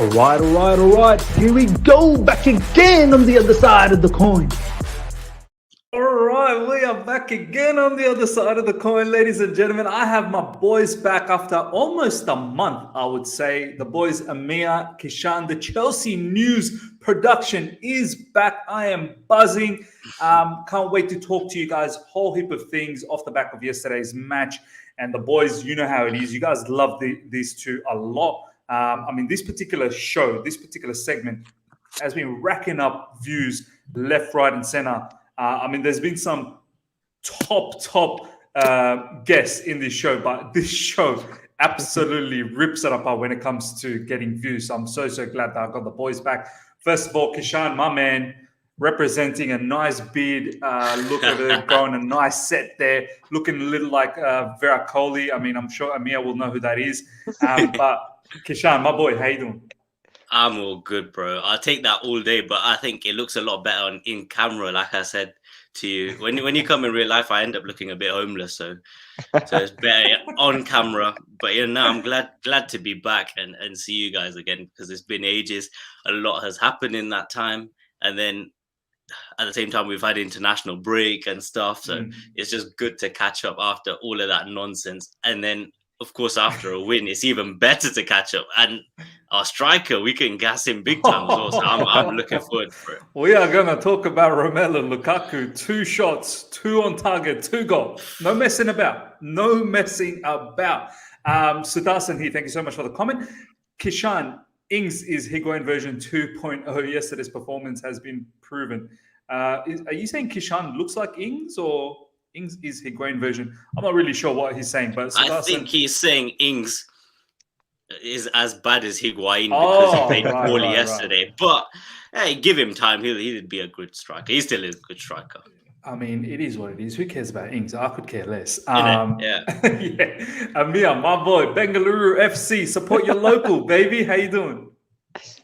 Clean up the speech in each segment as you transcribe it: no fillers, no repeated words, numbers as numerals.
All right. Here we go, back again on the other side of the coin. All right, we are back again on the other side of the coin, ladies and gentlemen. I have my boys back after almost a month, I would say. The boys, Ameya, Kishan, the Chelsea News production is back. I am buzzing. Can't wait to talk to you guys. Whole heap of things off the back of yesterday's match. And the boys, you know how it is. You guys love these two a lot. This particular show, this particular segment has been racking up views left, right, and center. There's been some top guests in this show, but this show absolutely rips it apart when it comes to getting views. So I'm so glad that I got the boys back. First of all, Kishan, my man, representing a nice beard, look at it, going a nice set there, looking a little like Vera Kohli. I'm sure Ameya will know who that is. But Kishan, my boy, how you doing? I'm all good, bro. I'll take that all day, but I think it looks a lot better in camera. Like I said to you, when you come in real life, I end up looking a bit homeless. So it's better on camera. But I'm glad to be back and see you guys again, because it's been ages. A lot has happened in that time, and then at the same time we've had international break and stuff. So it's just good to catch up after all of that nonsense, and then, of course, after a win, it's even better to catch up. And our striker, we can gas him big time as well. So I'm looking forward for it. We are going to talk about Romelu Lukaku. 2 shots, 2 on target, 2 goals. No messing about. Sudarshan here, thank you so much for the comment. Kishan, Ings is Higuain version 2.0. Yesterday's performance has been proven. Are you saying Kishan looks like Ings, or Ings is Higuain version? I'm not really sure what he's saying, but I think he's saying Ings is as bad as Higuain because he played poorly yesterday. Right. But hey, give him time. He'll be a good striker. He still is a good striker. It is what it is. Who cares about Ings? I could care less. Yeah. Ameya, my boy, Bengaluru FC, support your local, baby. How you doing?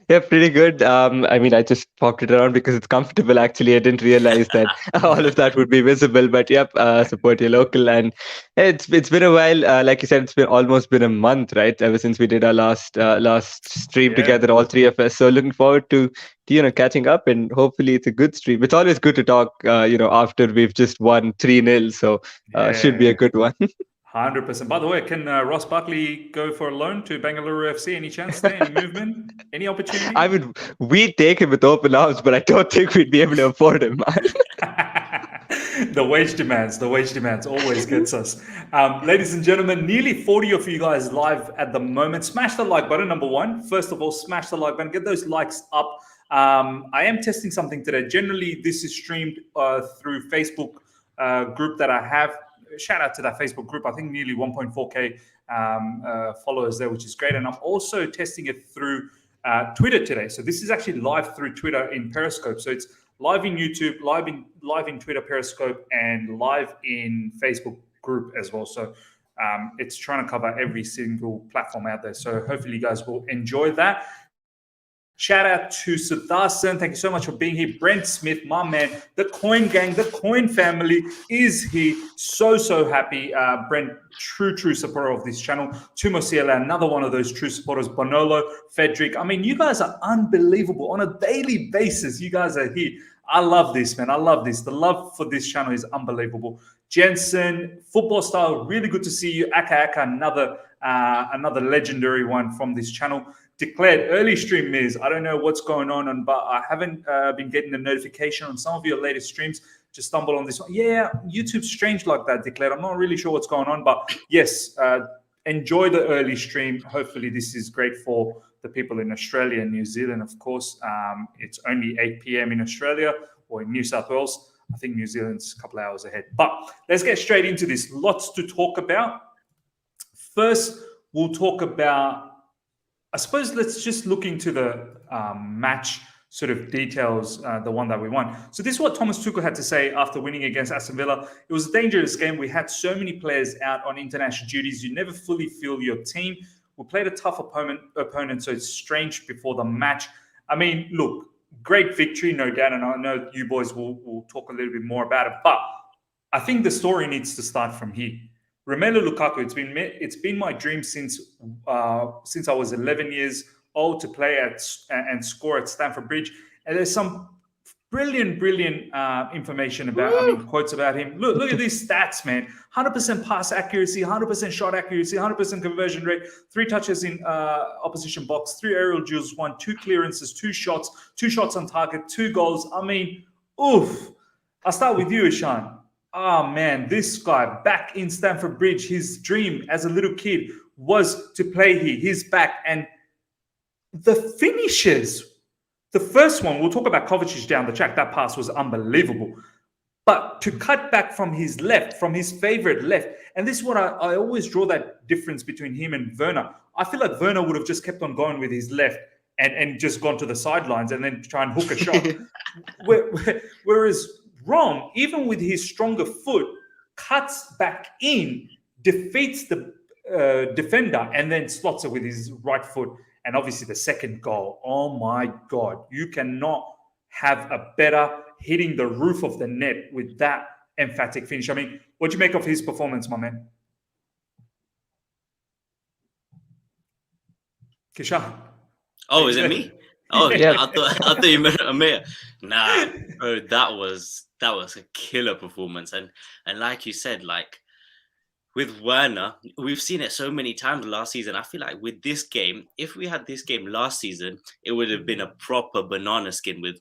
Yeah, pretty good. I just popped it around because it's comfortable. Actually, I didn't realize that all of that would be visible. But yep, support your local. And it's been a while. Like you said, it's been almost a month, right? Ever since we did our last stream together, all 3 of us. So looking forward to catching up, and hopefully it's a good stream. It's always good to talk, after we've just won 3-0. So should be a good one. 100%. By the way, can Ross Barkley go for a loan to Bengaluru FC? Any chance there? Any movement? Any opportunity? We'd take him with open arms, but I don't think we'd be able to afford him. The wage demands always gets us. Ladies and gentlemen, nearly 40 of you guys live at the moment. Smash the like button, number 1. First of all, smash the like button. Get those likes up. I am testing something today. Generally, this is streamed through Facebook group that I have. Shout out to that Facebook group. I think nearly 1.4K followers there, which is great. And I'm also testing it through Twitter today. So this is actually live through Twitter in Periscope. So it's live in YouTube, live in Twitter Periscope, and live in Facebook group as well. So it's trying to cover every single platform out there. So hopefully you guys will enjoy that. Shout out to Sudarshan. Thank you so much for being here. Brent Smith, my man, the Coin Gang, the Coin family is here. So happy. Brent, true supporter of this channel. Tumo Ciela, another one of those true supporters. Bonolo, Fedric. You guys are unbelievable. On a daily basis, you guys are here. I love this, man. I love this. The love for this channel is unbelievable. Jensen, Football Style, really good to see you. Aka, another legendary one from this channel. Declared early stream is. I don't know what's going on, but I haven't been getting a notification on some of your latest streams. Just stumbled on this one. Yeah, YouTube's strange like that, Declared. I'm not really sure what's going on, but yes, enjoy the early stream. Hopefully this is great for the people in Australia and New Zealand, of course. It's only 8 p.m. in Australia or in New South Wales. I think New Zealand's a couple of hours ahead. But let's get straight into this. Lots to talk about. First, we'll talk about, I suppose let's just look into the match sort of details, the one that we won. So this is what Thomas Tuchel had to say after winning against Aston Villa. It was a dangerous game. We had so many players out on international duties. You never fully feel your team. We played a tough opponent, so it's strange before the match. Look, great victory, no doubt, and I know you boys will talk a little bit more about it, but I think the story needs to start from here. Romelu Lukaku, it's been my dream since I was 11 years old to play at and score at Stamford Bridge. And there's some brilliant information about, quotes about him. Look at these stats, man. 100% pass accuracy, 100% shot accuracy, 100% conversion rate, 3 touches in opposition box, 3 aerial duels won, 2 clearances, 2 shots on target, 2 goals. I mean, oof. I'll start with you, Ishan. Oh, man, this guy back in Stamford Bridge, his dream as a little kid was to play here. He's back. And the finishes, the first one, we'll talk about Kovacic down the track. That pass was unbelievable. But to cut back from his left, from his favorite left, and this is what I always draw that difference between him and Werner. I feel like Werner would have just kept on going with his left and just gone to the sidelines and then try and hook a shot. Whereas Rom, even with his stronger foot, cuts back in, defeats the defender, and then slots it with his right foot. And obviously the second goal, oh my God, you cannot have a better hitting the roof of the net with that emphatic finish. I mean, what do you make of his performance, my man? Kishan. Oh, is it me? Oh, Yeah. I thought you meant Ameya. Nah, bro, that was a killer performance. And like you said, like with Werner, we've seen it so many times last season. I feel like with this game, if we had this game last season, it would have been a proper banana skin with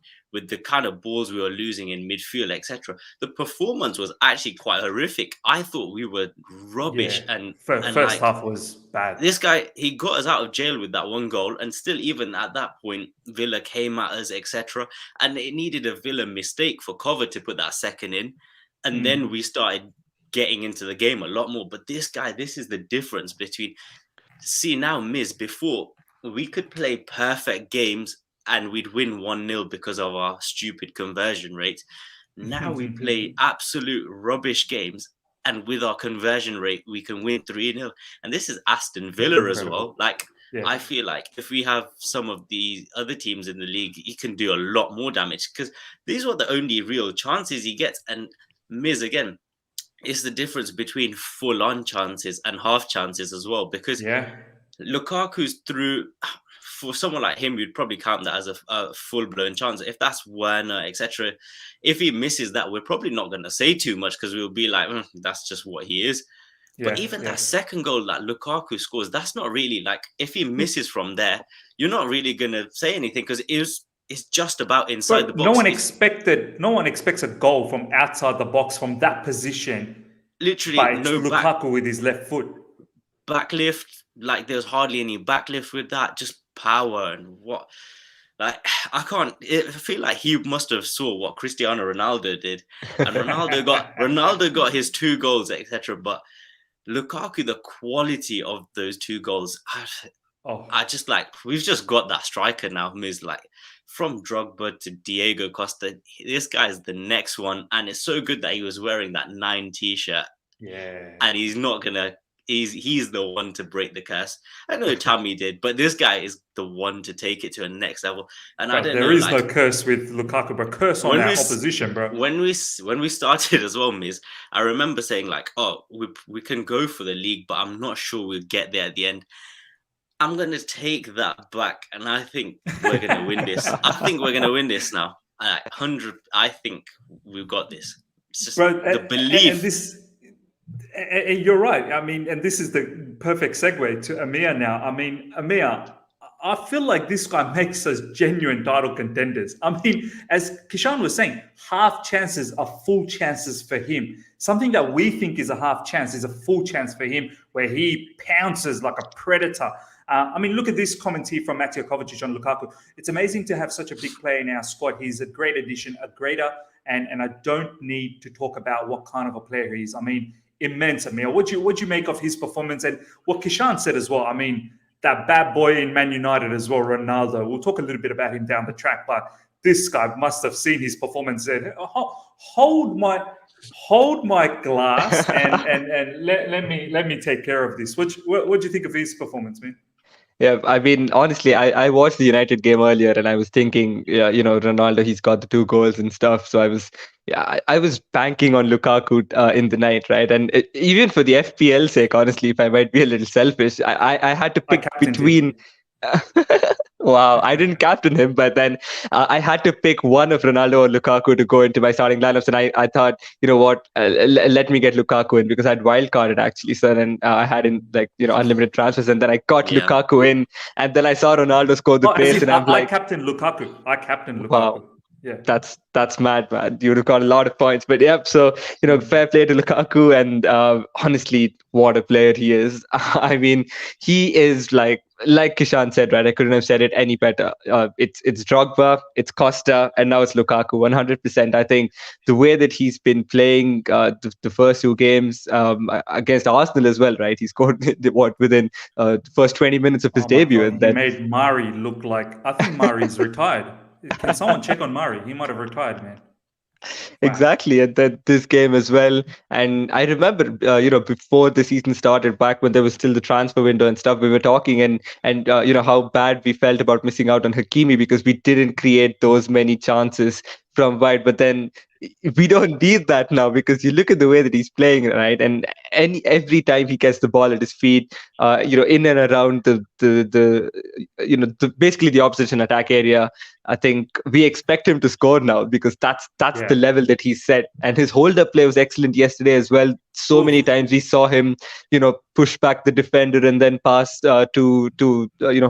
the kind of balls we were losing in midfield, etc. The performance was actually quite horrific. I thought we were rubbish, and first half was bad. This guy, he got us out of jail with that one goal, and still, even at that point, Villa came at us, etc. And it needed a Villa mistake for Kova to put that second in, and then we started getting into the game a lot more. But this guy, this is the difference between. See now, Miz, before we could play perfect games and we'd win 1-0 because of our stupid conversion rate. Now we play absolute rubbish games, and with our conversion rate, we can win 3-0. And this is Aston Villa as well. Like, I feel like if we have some of the other teams in the league, he can do a lot more damage, because these were the only real chances he gets. And Miz, again, it's the difference between full-on chances and half chances as well, because Lukaku's through. For someone like him, you'd probably count that as a full-blown chance. If that's Werner, etc., if he misses that, we're probably not going to say too much, because we'll be like, that's just what he is. But even that second goal that Lukaku scores, that's not really like, if he misses from there, you're not really going to say anything, because it's just about inside the box. No one expects a goal from outside the box from that position. Literally, by Lukaku with his left foot. Backlift, like there's hardly any backlift with that, just power and what. Like, I feel like he must have saw what Cristiano Ronaldo did, and Ronaldo got his 2 goals, etc. But Lukaku, the quality of those 2 goals, I just like, we've just got that striker now, Miz, like from Drogba to Diego Costa. This guy is the next one, and it's so good that he was wearing that 9 t-shirt. Yeah, and he's not gonna. He's the one to break the curse. I know Tammy did, but this guy is the one to take it to a next level. And I don't know. There is no curse with Lukaku, but curse on our opposition, bro. When we started as well, Miz, I remember saying like, "Oh, we can go for the league, but I'm not sure we'll get there at the end." I'm gonna take that back, and I think we're gonna win this. I think we're gonna win this now. 100. I think we've got this. It's just the belief. And you're right. I mean, and this is the perfect segue to Ameya now. I mean, Ameya, I feel like this guy makes us genuine title contenders. I mean, as Kishan was saying, half chances are full chances for him. Something that we think is a half chance is a full chance for him, where he pounces like a predator. I mean, look at this comment here from Mateo Kovacic on Lukaku. It's amazing to have such a big player in our squad. He's a great addition, and I don't need to talk about what kind of a player he is. I mean, immense, Amir. What'd you make of his performance, and what Kishan said as well? I mean, that bad boy in Man United as well, Ronaldo. We'll talk a little bit about him down the track, but this guy must have seen his performance and said, hold my glass and let me take care of this. What do you think of his performance, man? Yeah, I mean, honestly, I watched the United game earlier, and I was thinking, Ronaldo, he's got the 2 goals and stuff. So I was banking on Lukaku in the night, right? And even for the FPL sake, honestly, if I might be a little selfish, I had to pick between. Wow, I didn't captain him, but then I had to pick one of Ronaldo or Lukaku to go into my starting lineups, and I thought, you know what, let me get Lukaku in because I'd wildcarded actually. So then I had in like unlimited transfers, and then I got Yeah. Lukaku in, and then I saw Ronaldo score the Oh, as brace, in, and I'm I like, captain Lukaku. I captain wow. Lukaku. Yeah. That's mad, man. You would have got a lot of points, but yep. So fair play to Lukaku, and honestly, what a player he is. I mean, he is like Kishan said, right? I couldn't have said it any better. It's Drogba, it's Costa, and now it's Lukaku. 100%. I think the way that he's been playing the first two games against Arsenal as well, right? He scored within the first 20 minutes of his Oh my debut, God, and he then made Murray look like, I think Murray's retired. Can someone check on Murray? He might have retired, man. Wow. exactly, and then this game as well. And I remember, before the season started, back when there was still the transfer window and stuff, we were talking and how bad we felt about missing out on Hakimi because we didn't create those many chances from wide. But then we don't need that now because you look at the way that he's playing, right? And every time he gets the ball at his feet, in and around basically the opposition attack area. I think we expect him to score now because that's Yeah. the level that he's set. And his hold-up play was excellent yesterday as well. So many times we saw him, push back the defender and then pass to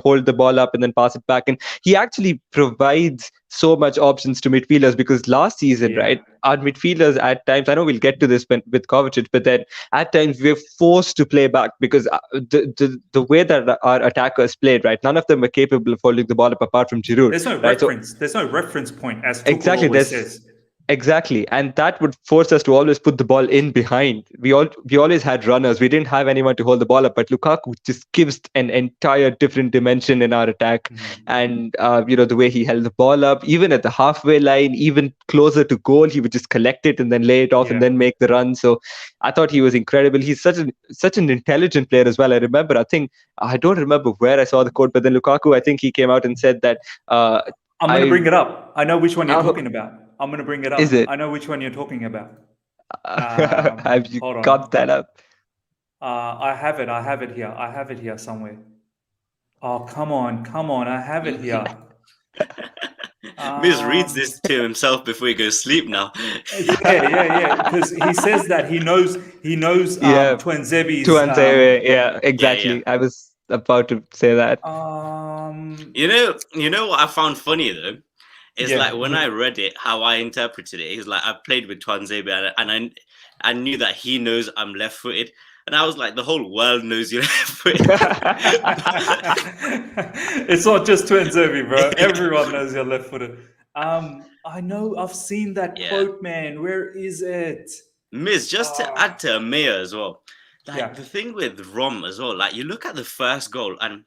hold the ball up and then pass it back. And he actually provides so much options to midfielders because last season, Yeah. right, our midfielders at times, I know we'll get to this with Kovacic, but then at times we're forced to play back because the way that our attackers played, right, none of them were capable of holding the ball up apart from Giroud. There's no Right? reference. There's no reference point, as Tuchel Exactly. always says. Exactly, and that would force us to always put the ball in behind. We always had runners. We didn't have anyone to hold the ball up, but Lukaku just gives an entire different dimension in our attack. And the way he held the ball up, even at the halfway line, even closer to goal, he would just collect it and then lay it off and then make the run. So I thought he was incredible. He's such an intelligent player as well. I remember, I don't remember where I saw the quote, but then Lukaku, I think he came out and said that. I'm going to bring it up. I know which one you're Oh, talking about. I'm going to bring it up. is it? I know which one you're talking about. Have you Hold on. got that up? I have it. I have it here. I have it here somewhere. Oh, come on. I have it here. Miz reads this to himself before he goes to sleep now. Yeah. Because he says that he knows Tuanzebe's. Yeah, exactly. Yeah. I was about to say that. You know what I found funny though? It's like when I read it, how I interpreted it is like I played with Tuanzebe and I knew that he knows I'm left-footed. And I was like, the whole world knows you're left-footed. It's not just Tuanzebe, bro. Everyone knows you're left-footed. I know. I've seen that quote, man. Where is it? Miz, just to add to Ameya as well. The thing with Rom as well, like you look at the first goal and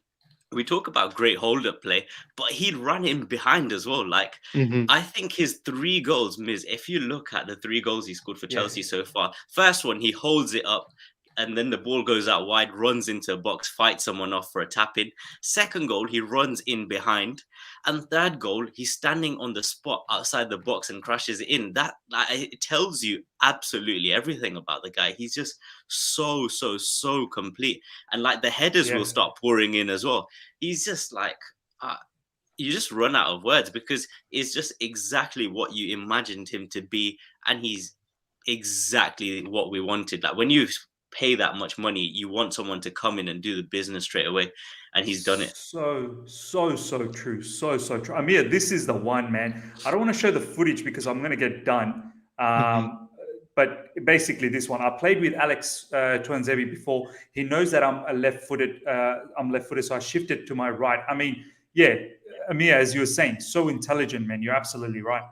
we talk about great hold-up play, but he'd run in behind as well. Like, I think his 3 goals, Miz, if you look at the 3 goals he scored for Chelsea so far, first one, he holds it up, and then the ball goes out wide, runs into a box, fights someone off for a tap-in. Second goal, he runs in behind. And third goal, he's standing on the spot outside the box and crashes it in. That it tells you absolutely everything about the guy. He's just so complete. And like the headers will start pouring in as well. He's just like, you just run out of words because it's just exactly what you imagined him to be. And he's exactly what we wanted. Like when you pay that much money, you want someone to come in and do the business straight away, and he's done it. So true. So true. Amir, this is the one, man. I don't want to show the footage because I'm going to get done. But basically, this one, I played with Alex Tuanzebe before. He knows that I'm left-footed, so I shifted to my right. I mean, Amir, as you were saying, so intelligent, man. You're absolutely right.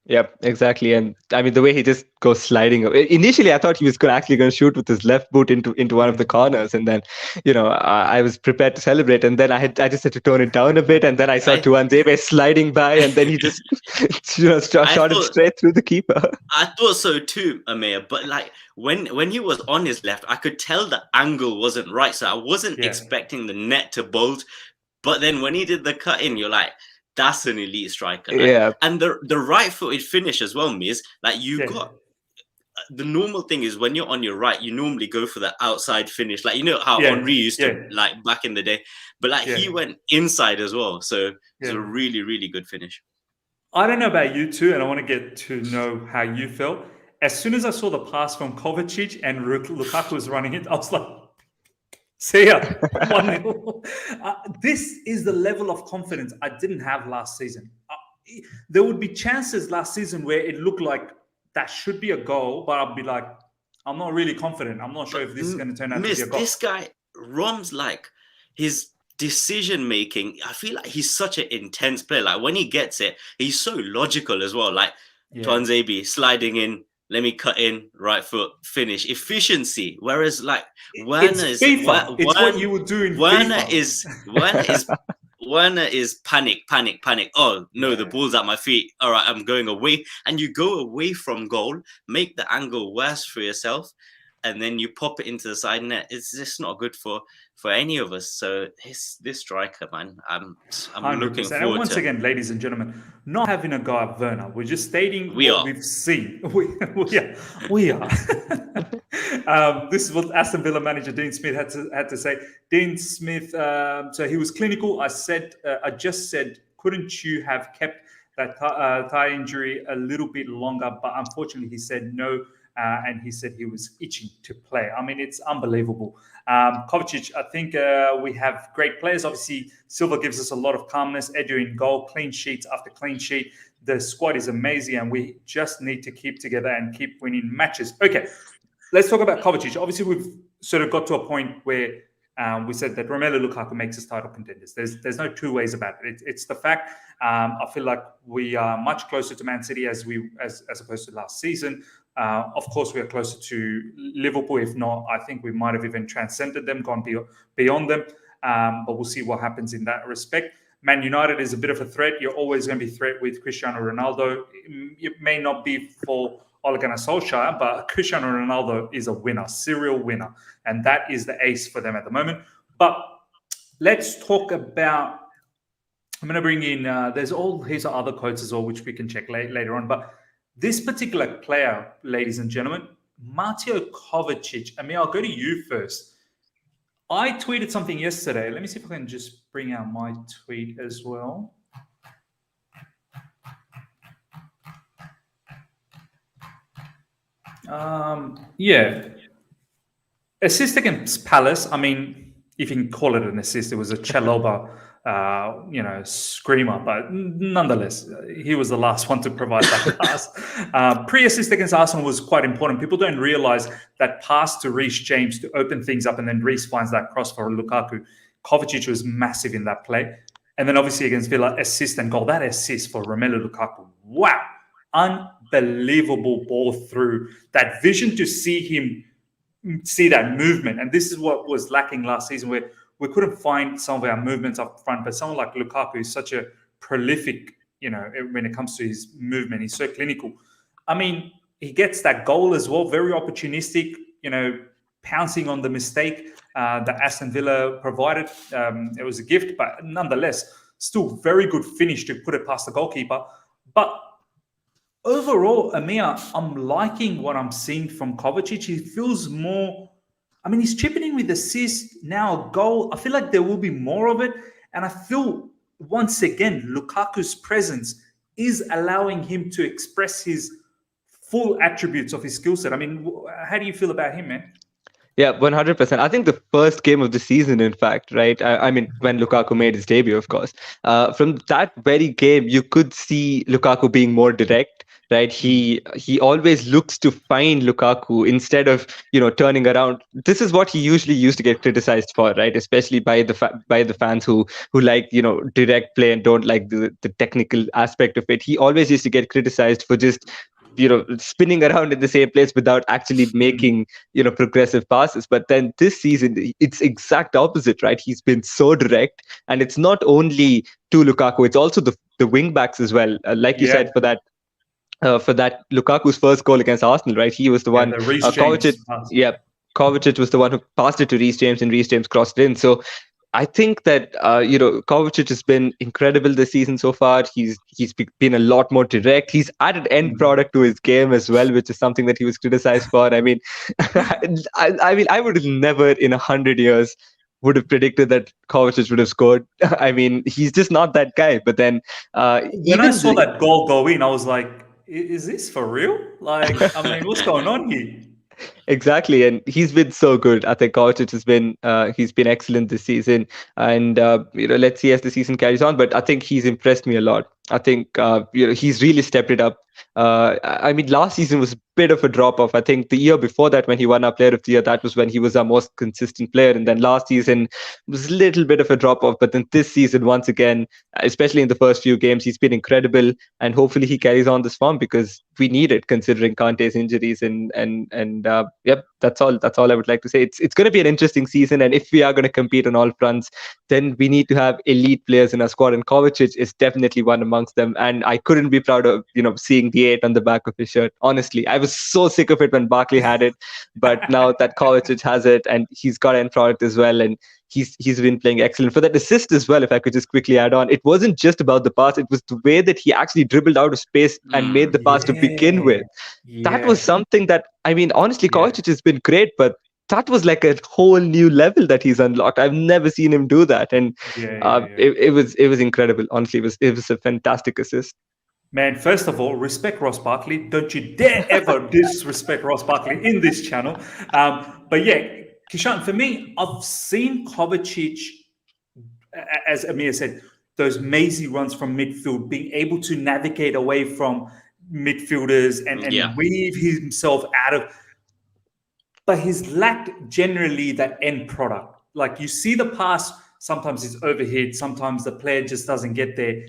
Yep, exactly. And I mean, the way he just goes sliding. Initially, I thought he was actually going to shoot with his left boot into one of the corners, and then, I was prepared to celebrate, and then I just had to tone it down a bit, and then I saw Tuanzebe sliding by, and then he just, shot it straight through the keeper. I thought so too, Ameya. But like when he was on his left, I could tell the angle wasn't right, so I wasn't expecting the net to bulge. But then when he did the cut in, you're like, that's an elite striker. Like, and the right-footed finish as well, Miz. Like you got the normal thing is when you're on your right, you normally go for the outside finish, like you know how Yeah, Henry used to yeah. like back in the day, but like Yeah. he went inside as well, so it's Yeah. a really, really good finish. I don't know about you two, and I want to get to know how you felt. As soon as I saw the pass from Kovacic and Lukaku was running it, I was like, see ya, 1-0. This is the level of confidence I didn't have last season. There would be chances last season where it looked like that should be a goal, but I'd be like, I'm not really confident. I'm not sure if this is going to turn out to be a goal. This guy, Rom's like, his decision making, I feel like he's such an intense player. Like when he gets it, he's so logical as well. Like Tuanzebe sliding in, let me cut in, right foot, finish. Efficiency. Whereas like Werner is FIFA. It's what you would do in FIFA. Werner is panic. Oh no, the ball's at my feet. All right, I'm going away. And you go away from goal, make the angle worse for yourself, and then you pop it into the side net. It's just not good for any of us. So this striker, man, I'm 100%. looking forward and once to. Again, ladies and gentlemen, not having a guy at Werner. We're just stating we've seen. We are. This is what Aston Villa manager Dean Smith had to say. Dean Smith. So he was clinical. I just said, couldn't you have kept that thigh injury a little bit longer? But unfortunately, he said no. And he said he was itching to play. I mean, it's unbelievable. Kovacic, I think we have great players. Obviously, Silva gives us a lot of calmness. Edu in goal, clean sheets after clean sheet. The squad is amazing, and we just need to keep together and keep winning matches. Okay, let's talk about Kovacic. Obviously, we've sort of got to a point where we said that Romelu Lukaku makes us title contenders. There's no two ways about it. It's the fact. I feel like we are much closer to Man City as opposed to last season. Of course, we are closer to Liverpool. If not, I think we might have even transcended them, gone beyond them. But we'll see what happens in that respect. Man United is a bit of a threat. You're always going to be a threat with Cristiano Ronaldo. It may not be for Ole Gunnar Solskjaer, but Cristiano Ronaldo is a winner, serial winner. And that is the ace for them at the moment. But let's talk about... I'm going to bring in... here's other quotes as well, which we can check later on. But this particular player, ladies and gentlemen, Mateo Kovacic. Ameya, I'll go to you first. I tweeted something yesterday. Let me see if I can just bring out my tweet as well. Assist against Palace. I mean, if you can call it an assist, it was a Chalobah screamer, but nonetheless, he was the last one to provide that pass. Pre-assist against Arsenal was quite important. People don't realize that pass to Reece James to open things up, and then Reece finds that cross for Lukaku. Kovacic was massive in that play. And then obviously against Villa, assist and goal. That assist for Romelu Lukaku. Wow. Unbelievable ball through. That vision to see that movement. And this is what was lacking last season, where we couldn't find some of our movements up front, but someone like Lukaku is such a prolific, when it comes to his movement. He's so clinical. I mean, he gets that goal as well, very opportunistic, pouncing on the mistake that Aston Villa provided. It was a gift, but nonetheless, still very good finish to put it past the goalkeeper. But overall, Ameya, I'm liking what I'm seeing from Kovacic. He feels more... I mean, he's chipping in with assists, now a goal. I feel like there will be more of it. And I feel, once again, Lukaku's presence is allowing him to express his full attributes of his skill set. I mean, how do you feel about him, man? Yeah, 100%. I think the first game of the season, in fact, right? I mean, when Lukaku made his debut, of course. From that very game, you could see Lukaku being more direct, right? He always looks to find Lukaku instead of turning around. This is what he usually used to get criticized for, right? Especially by the fans who like direct play and don't like the technical aspect of it. He always used to get criticized for just spinning around in the same place without actually making progressive passes. But then this season, it's exact opposite, right? He's been so direct, and it's not only to Lukaku, it's also the wing backs as well. Like you said, for that Lukaku's first goal against Arsenal, right? He was the one. Kovacic was the one who passed it to Reece James, and Reece James crossed it in. So I think that Kovacic has been incredible this season so far. He's been a lot more direct. He's added end product to his game as well, which is something that he was criticized for. I mean, I would have never in 100 years would have predicted that Kovacic would have scored. I mean, he's just not that guy. But then When I saw that goal go in, I was like, is this for real? Like, I mean, what's going on here? Exactly, and he's been so good. I think Kovacic has been he's been excellent this season, and let's see as the season carries on. But I think he's impressed me a lot. I think he's really stepped it up. I mean, last season was a bit of a drop off. I think the year before that, when he won our Player of the Year, that was when he was our most consistent player. And then last season was a little bit of a drop off. But then this season, once again, especially in the first few games, he's been incredible. And hopefully he carries on this form because we need it, considering Kante's injuries. Yep, that's all. That's all I would like to say. It's going to be an interesting season, and if we are going to compete on all fronts, then we need to have elite players in our squad. And Kovacic is definitely one amongst them. And I couldn't be proud of seeing the 8 on the back of his shirt. Honestly, I was so sick of it when Barkley had it, but now that Kovacic has it, and he's got end product as well, and he's been playing excellent. For that assist as well, if I could just quickly add on, it wasn't just about the pass; it was the way that he actually dribbled out of space and made the pass to begin with. That was something that, I mean, honestly, Kovacic has been great, but that was like a whole new level that he's unlocked. I've never seen him do that, and it was incredible. Honestly, it was a fantastic assist. Man, first of all, respect Ross Barkley. Don't you dare ever disrespect Ross Barkley in this channel. But yeah, Kishan, for me, I've seen Kovacic, as Ameya said, those mazy runs from midfield, being able to navigate away from midfielders and weave himself out of. But he's lacked generally that end product. Like you see the pass, sometimes it's overhit, sometimes the player just doesn't get there.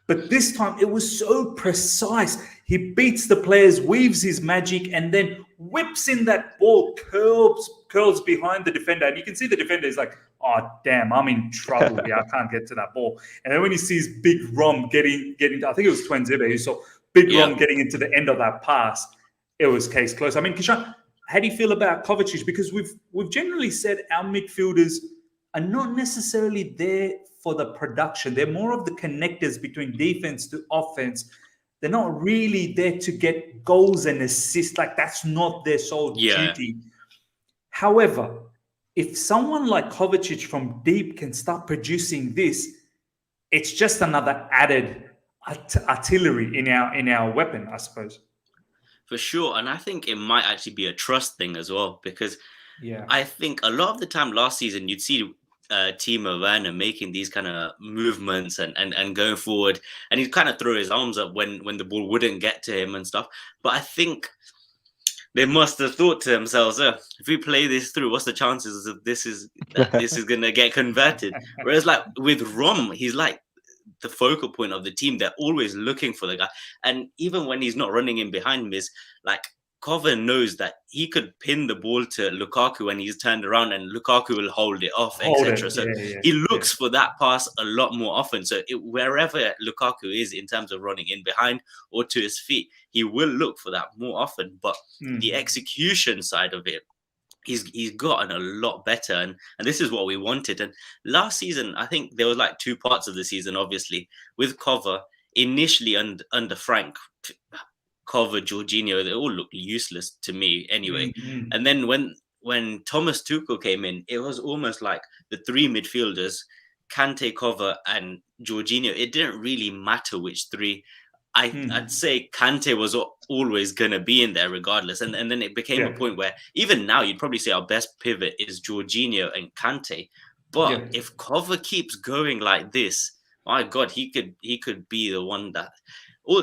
But this time it was so precise. He beats the players, weaves his magic, and then whips in that ball, curls behind the defender. And you can see the defender is like, oh, damn, I'm in trouble here. I can't get to that ball. And then when he sees Big Rom getting I think it was Twenzebe who saw Big Rom getting into the end of that pass, it was case closed. I mean, Kishan, how do you feel about Kovacic? Because we've generally said our midfielders are not necessarily there for the production. They're more of the connectors between defense to offense. They're not really there to get goals and assists. Like that's not their sole duty. However, if someone like Kovacic from deep can start producing this, it's just another added artillery in our weapon, I suppose. For sure. And I think it might actually be a trust thing as well, because I think a lot of the time last season, you'd see Timo Werner making these kind of movements and going forward, and he'd kind of throw his arms up when the ball wouldn't get to him and stuff. But I think they must have thought to themselves, if we play this through, what's the chances that this is going to get converted? Whereas like with Rom, he's like the focal point of the team. They're always looking for the guy. And even when he's not running in behind him, like Kova knows that he could pin the ball to Lukaku when he's turned around and Lukaku will hold it off, etc. So he looks for that pass a lot more often. So wherever Lukaku is in terms of running in behind or to his feet, he will look for that more often. But the execution side of it, he's gotten a lot better. And this is what we wanted. And last season, I think there was like 2 parts of the season, obviously, with Kova initially under Frank. Kova, Jorginho, they all look useless to me anyway. And then when Thomas Tuchel came in, it was almost like the 3 midfielders, Kante, Kova, and Jorginho. It didn't really matter which 3. I'd say Kante was always going to be in there regardless. And then it became a point where even now you'd probably say our best pivot is Jorginho and Kante. But if Kova keeps going like this, my God, he could be the one that...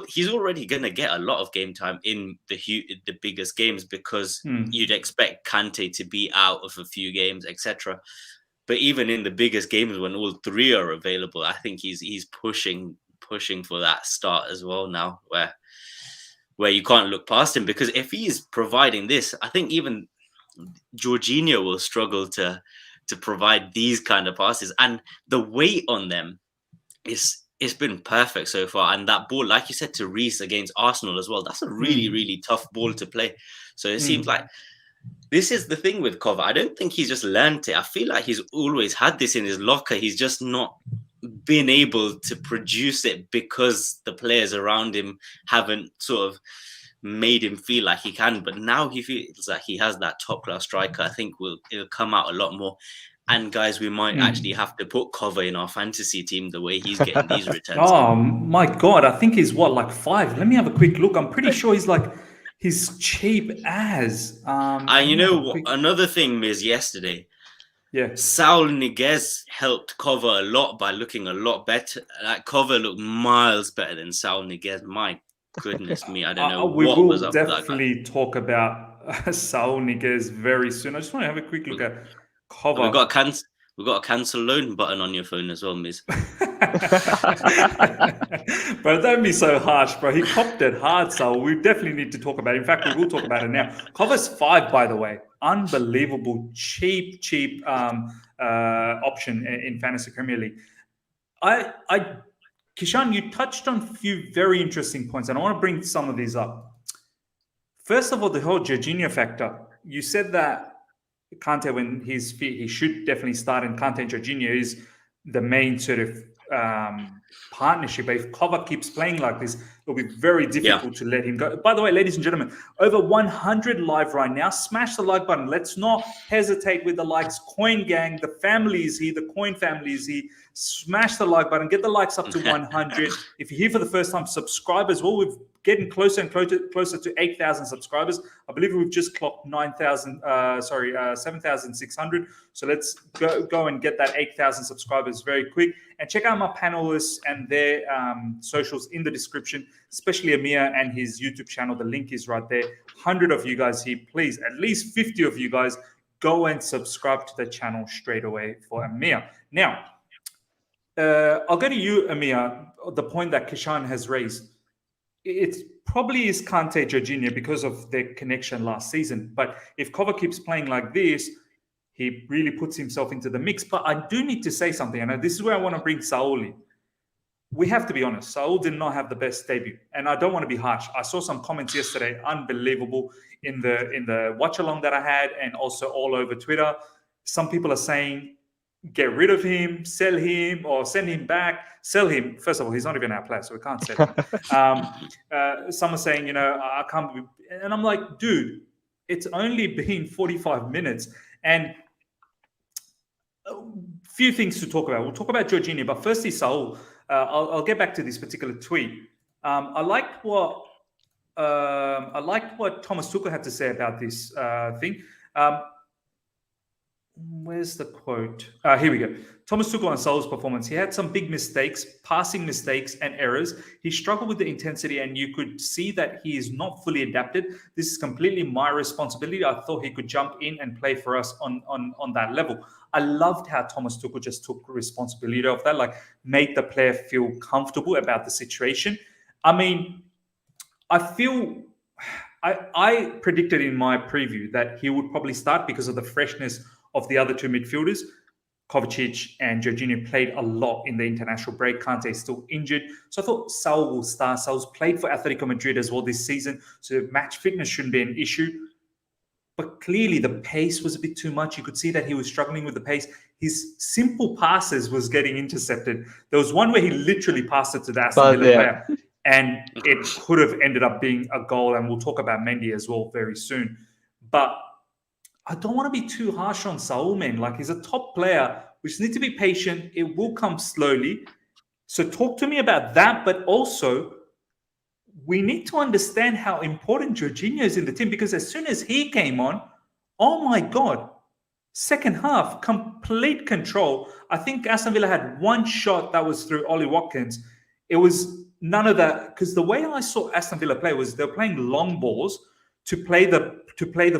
he's already going to get a lot of game time in the biggest games because you'd expect Kante to be out of a few games, etc. But even in the biggest games when all 3 are available, I think he's pushing for that start as well now, where you can't look past him, because if he's providing this, I think even Jorginho will struggle to provide these kind of passes, and the weight on them it's been perfect so far. And that ball, like you said, to Reece against Arsenal as well, that's a really, really tough ball to play. So it seems like This is the thing with Kova. I don't think he's just learned it. I feel like he's always had this in his locker. He's just not been able to produce it because the players around him haven't sort of made him feel like he can. But now he feels like he has that top class striker. I think it'll come out a lot more. And guys, we might actually have to put Kova in our fantasy team the way he's getting these returns. Oh my God, I think he's what, like 5? Let me have a quick look. I'm pretty sure he's cheap as. And you know what? Another thing is yesterday. Yeah. Saul Niguez helped Kova a lot by looking a lot better. Like Kova looked miles better than Saul Niguez. My goodness me, I don't know what was up with that guy. We will definitely talk about Saul Niguez very soon. I just want to have a quick look at Kova. We've got a cancel loan button on your phone as well, Miz. Bro, don't be so harsh, bro. He copped it hard, Saul. We definitely need to talk about it. In fact, we will talk about it now. Kova's 5, by the way. Unbelievable, cheap option in Fantasy Premier League. Kishan, you touched on a few very interesting points, and I want to bring some of these up. First of all, the whole Jorginho factor. You said that Kante, when he's fit, he should definitely start, and Kante and Jorginho is the main sort of partnership. But if Kova keeps playing like this, it'll be very difficult to let him go. By the way, ladies and gentlemen, over 100 live right now. Smash the like button. Let's not hesitate with the likes. Coin Gang, the family is here. The Coin family is here. Smash the like button. Get the likes up to 100. If you're here for the first time, subscribe as well. We're getting closer and closer to 8,000 subscribers. I believe we've just clocked 7,600. So let's go and get that 8,000 subscribers very quick. And check out my panelists and their socials in the description, especially Ameya and his YouTube channel. The link is right there. 100 of you guys here, please, at least 50 of you guys, go and subscribe to the channel straight away for Ameya. Now, I'll go to you, Ameya, the point that Kishan has raised. It probably is Kante Jorginho because of their connection last season. But if Kova keeps playing like this, he really puts himself into the mix. But I do need to say something, and this is where I want to bring Saul in. We have to be honest. Saul did not have the best debut, and I don't want to be harsh. I saw some comments yesterday, unbelievable, in the watch along that I had, and also all over Twitter. Some people are saying, get rid of him, sell him, or send him back. Sell him. First of all, he's not even our player, so we can't sell him. Some are saying, I can't be. And I'm like, dude, it's only been 45 minutes. And a few things to talk about. We'll talk about Jorginho, but firstly, Saul, I'll get back to this particular tweet. I liked what Thomas Tuchel had to say about this thing. Where's the quote? Here we go. Thomas Tuchel on Saul's performance. He had some big mistakes, passing mistakes and errors. He struggled with the intensity, and you could see that he is not fully adapted. This is completely my responsibility. I thought he could jump in and play for us on that level. I loved how Thomas Tuchel just took responsibility of that, like made the player feel comfortable about the situation. I mean, I predicted in my preview that he would probably start because of the freshness of the other two midfielders. Kovacic and Jorginho played a lot in the international break. Kante is still injured. So I thought Saul will start. Saul's played for Atletico Madrid as well this season, so match fitness shouldn't be an issue. But clearly the pace was a bit too much. You could see that he was struggling with the pace. His simple passes was getting intercepted. There was one where he literally passed it to the Aston Villa player, and it could have ended up being a goal. And we'll talk about Mendy as well very soon. But I don't want to be too harsh on Saul, man. Like, he's a top player. We just need to be patient. It will come slowly. So talk to me about that. But also, we need to understand how important Jorginho is in the team, because as soon as he came on, oh my God, second half, complete control. I think Aston Villa had one shot that was through Ollie Watkins. It was none of that, because the way I saw Aston Villa play was they're playing long balls to play the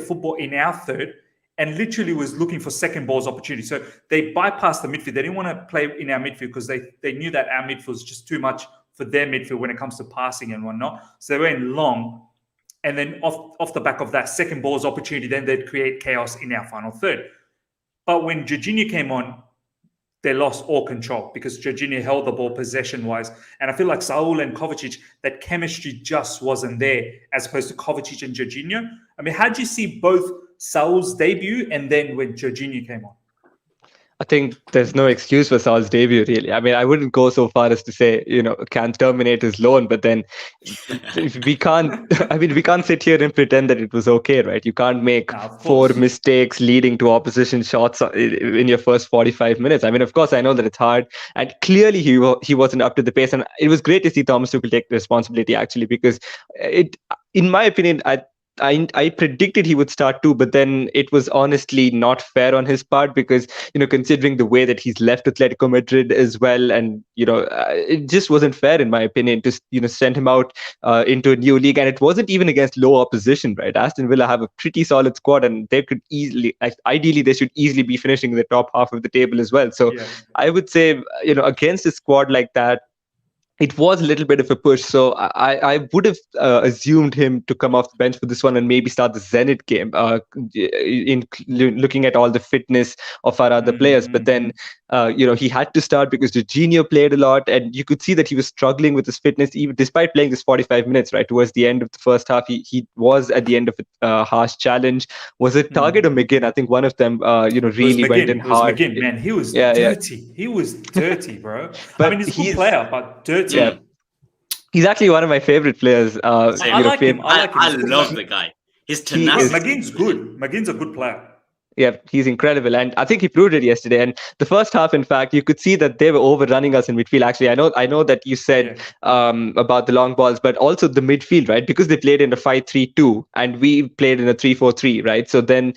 football in our third, and literally was looking for second balls opportunity. So they bypassed the midfield. They didn't want to play in our midfield because they knew that our midfield was just too much for their midfield when it comes to passing and whatnot. So they went long, and then off the back of that second balls opportunity, then they'd create chaos in our final third. But when Jorginho came on, they lost all control because Jorginho held the ball possession-wise. And I feel like Saul and Kovacic, that chemistry just wasn't there, as opposed to Kovacic and Jorginho. I mean, how do you see both Saul's debut and then when Jorginho came on? I think there's no excuse for Saul's debut, really. I mean, I wouldn't go so far as to say, can terminate his loan, but then we can't, I mean, we can't sit here and pretend that it was okay, right? You can't make No, of four course. mistakes leading to opposition shots in your first 45 minutes. I mean, of course, I know that it's hard, and clearly he wasn't up to the pace. And it was great to see Thomas Tuchel take responsibility, actually, because in my opinion, I predicted he would start too, but then it was honestly not fair on his part because, considering the way that he's left Atletico Madrid as well, and, it just wasn't fair in my opinion to, send him out into a new league. And it wasn't even against low opposition, right? Aston Villa have a pretty solid squad and they could easily, ideally, they should easily be finishing in the top half of the table as well. So Yeah. I would say, against a squad like that, it was a little bit of a push. So I would have assumed him to come off the bench for this one and maybe start the Zenit game, in looking at all the fitness of our other players. But then, he had to start because Jorginho played a lot, and you could see that he was struggling with his fitness, even despite playing this 45 minutes, right? Towards the end of the first half, he was at the end of a harsh challenge. Was it Target or McGinn? I think one of them, really went in hard. McGinn, man. He was Yeah. dirty. He was dirty, bro. But I mean, he's a good player, but dirty. Yeah. He's actually one of my favorite players. Same. I like him. I love the guy. His tenacity. McGinn's good. McGinn's a good player. Yeah, he's incredible, and I think he proved it yesterday. And the first half, in fact, you could see that they were overrunning us in midfield. Actually, I know that you said about the long balls, but also the midfield, right? Because they played in a 5-3-2, and we played in a 3-4-3, right? So then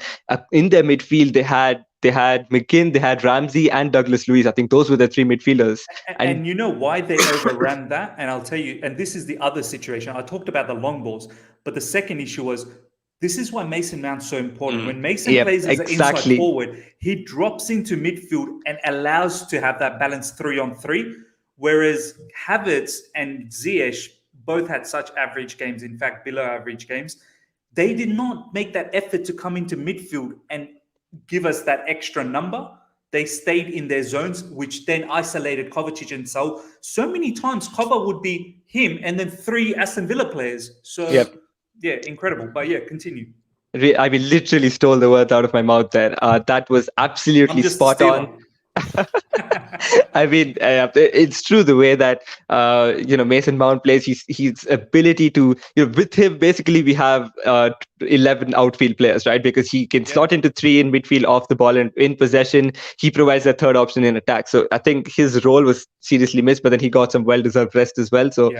in their midfield, they had McGinn, they had Ramsey, and Douglas Luiz. I think those were the three midfielders. And you know why they overran that? And I'll tell you, and this is the other situation. I talked about the long balls, but the second issue was, this is why Mason Mount's so important. When Mason plays as an inside forward, he drops into midfield and allows to have that balanced 3-on-3. Whereas Havertz and Ziyech both had such average games, in fact, below average games. They did not make that effort to come into midfield and give us that extra number. They stayed in their zones, which then isolated Kovacic and Saul. So many times, Kova would be him and then three Aston Villa players. So, yeah, incredible. But yeah, continue. I mean, literally stole the words out of my mouth there. That was absolutely spot on. I mean, it's true the way that Mason Mount plays. His ability to, with him, basically we have 11 outfield players, right? Because he can slot into 3 in midfield, off the ball, and in possession he provides a third option in attack. So I think his role was seriously missed, but then he got some well-deserved rest as well. So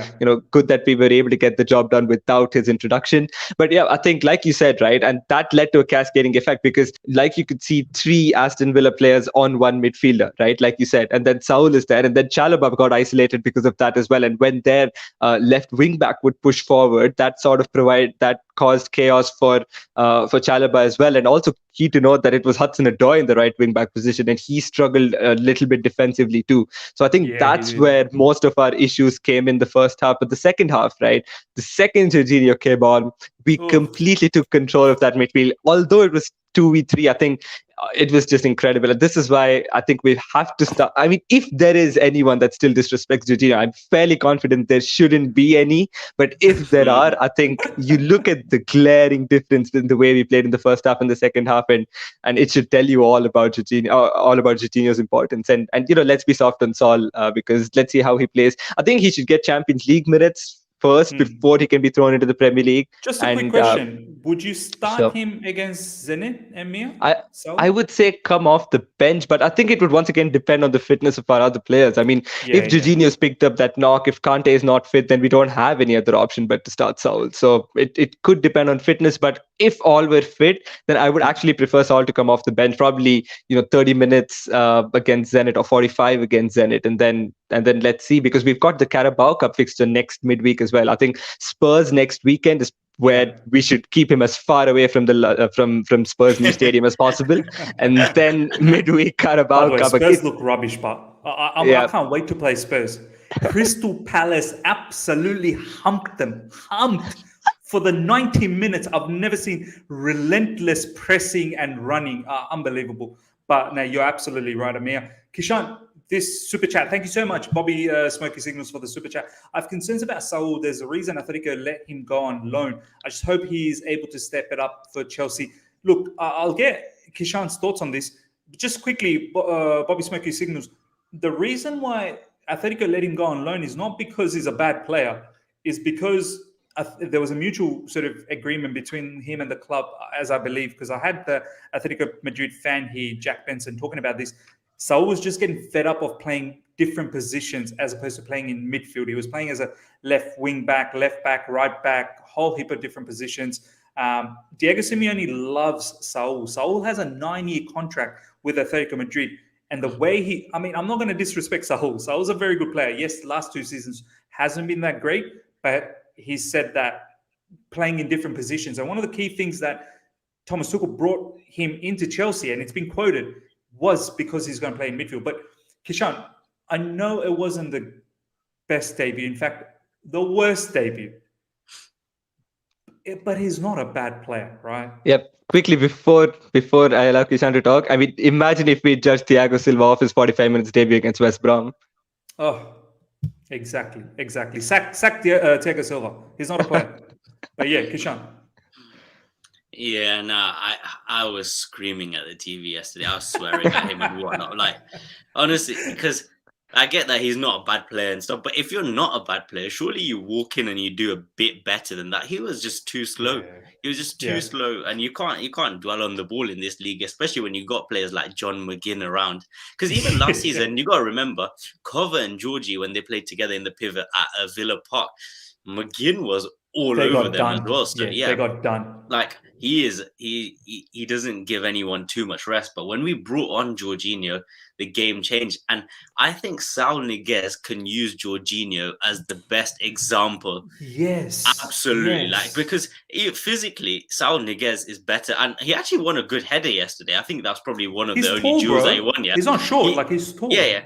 good that we were able to get the job done without his introduction. But yeah, I think like you said, right, and that led to a cascading effect because, like, you could see 3 Aston Villa players on one midfielder, right? Like you said, and then Saul is there, and then Chalobah got isolated because of that as well. And when their left wing back would push forward, that sort of caused chaos for Chalobah as well. And also key to note that it was Hudson-Odoi in the right wing back position, and he struggled a little bit defensively too. So I think that's where most of our issues came in the first half. But the second half, right, the second Jorginho came on, we completely took control of that midfield. Although it was 2v3, I think it was just incredible. And this is why I think we have to start. I mean, if there is anyone that still disrespects Jorginho, I'm fairly confident there shouldn't be any. But if there are, I think you look at the glaring difference in the way we played in the first half and the second half, and it should tell you all about Jorginho's importance. And let's be soft on Saul because let's see how he plays. I think he should get Champions League minutes first before he can be thrown into the Premier League. Just a quick question. Would you start him against Zenit, Ameya? I would say come off the bench, but I think it would once again depend on the fitness of our other players. I mean, if Jorginho's picked up that knock, if Kante is not fit, then we don't have any other option but to start Saul. So it could depend on fitness, but if all were fit, then I would actually prefer Saul to come off the bench, probably 30 minutes against Zenit or 45 against Zenit, and then let's see, because we've got the Carabao Cup fixture next midweek as well. I think Spurs next weekend is where we should keep him as far away from the from Spurs new stadium as possible, and then midweek Carabao Cup. Spurs look rubbish, but I can't wait to play Spurs. Crystal Palace absolutely humped for the 90 minutes. I've never seen relentless pressing and running. Unbelievable. But no, you're absolutely right, Ameya. Kishan, this super chat, thank you so much, Bobby Smoky Signals, for the super chat. I have concerns about Saul. There's a reason Atletico let him go on loan. I just hope he's able to step it up for Chelsea. look, I'll get Kishan's thoughts on this. Just quickly, Bobby Smoky signals. The reason why Atletico let him go on loan is not because he's a bad player, is because there was a mutual sort of agreement between him and the club, as I believe, because I had the Atletico Madrid fan here, Jack Benson, talking about this. Saul was just getting fed up of playing different positions as opposed to playing in midfield. He was playing as a left wing back, right back, whole heap of different positions. Diego Simeone loves Saul. Saul has a 9-year contract with Atletico Madrid. And the way I'm not going to disrespect Saul. Saul's a very good player. Yes, the last 2 seasons hasn't been that great, but he said that playing in different positions. And one of the key things that Thomas Tuchel brought him into Chelsea, and it's been quoted, was because he's going to play in midfield. But Kishan, I know it wasn't the best debut. In fact, the worst debut. But he's not a bad player, right? Yep. Quickly, before I allow Kishan to talk, I mean, imagine if we judged Thiago Silva off his 45 minutes debut against West Brom. Oh, exactly. Sack Thiago Silva. He's not a player. But yeah, Kishan. Yeah, no, I was screaming at the TV yesterday. I was swearing at him and whatnot. Like, honestly, because I get that he's not a bad player and stuff, but if you're not a bad player, surely you walk in and you do a bit better than that. He was just too slow. Yeah. He was just too slow, and you can't dwell on the ball in this league, especially when you got players like John McGinn around. Because even last season, you got to remember, Kova and Georgie, when they played together in the pivot at Villa Park, McGinn was all over them as well. So yeah, they got done. Like he doesn't give anyone too much rest. But when we brought on Jorginho, the game changed. And I think Saul Niguez can use Jorginho as the best example. Yes. Absolutely. Yes. Like, because physically, Saul Niguez is better. And he actually won a good header yesterday. I think that's probably one of the only duels that he won. Yeah. He's not short, he's tall. Yeah.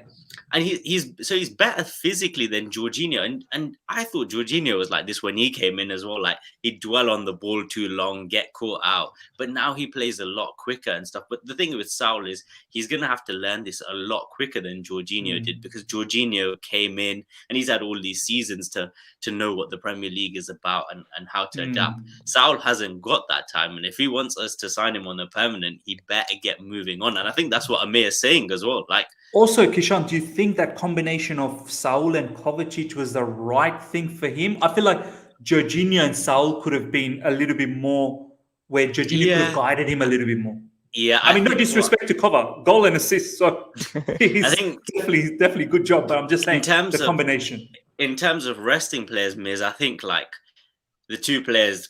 And he's better physically than Jorginho. And I thought Jorginho was like this when he came in as well. Like, he'd dwell on the ball too long, get caught out. But now he plays a lot quicker and stuff. But the thing with Saul is he's going to have to learn this a lot quicker than Jorginho did, because Jorginho came in and he's had all these seasons to know what the Premier League is about and how to adapt. Saul hasn't got that time. And if he wants us to sign him on a permanent, he better get moving on. And I think that's what Ameya is saying as well. Like, also, Kishan, do you think that combination of Saul and Kovacic was the right thing for him? I feel like Jorginho and Saul could have been a little bit more, where Jorginho could have guided him a little bit more. Yeah, I mean, no disrespect to Kova, goal and assist. So he's I think definitely good job. But I'm just saying the combination. In terms of resting players, Miz, I think like the two players,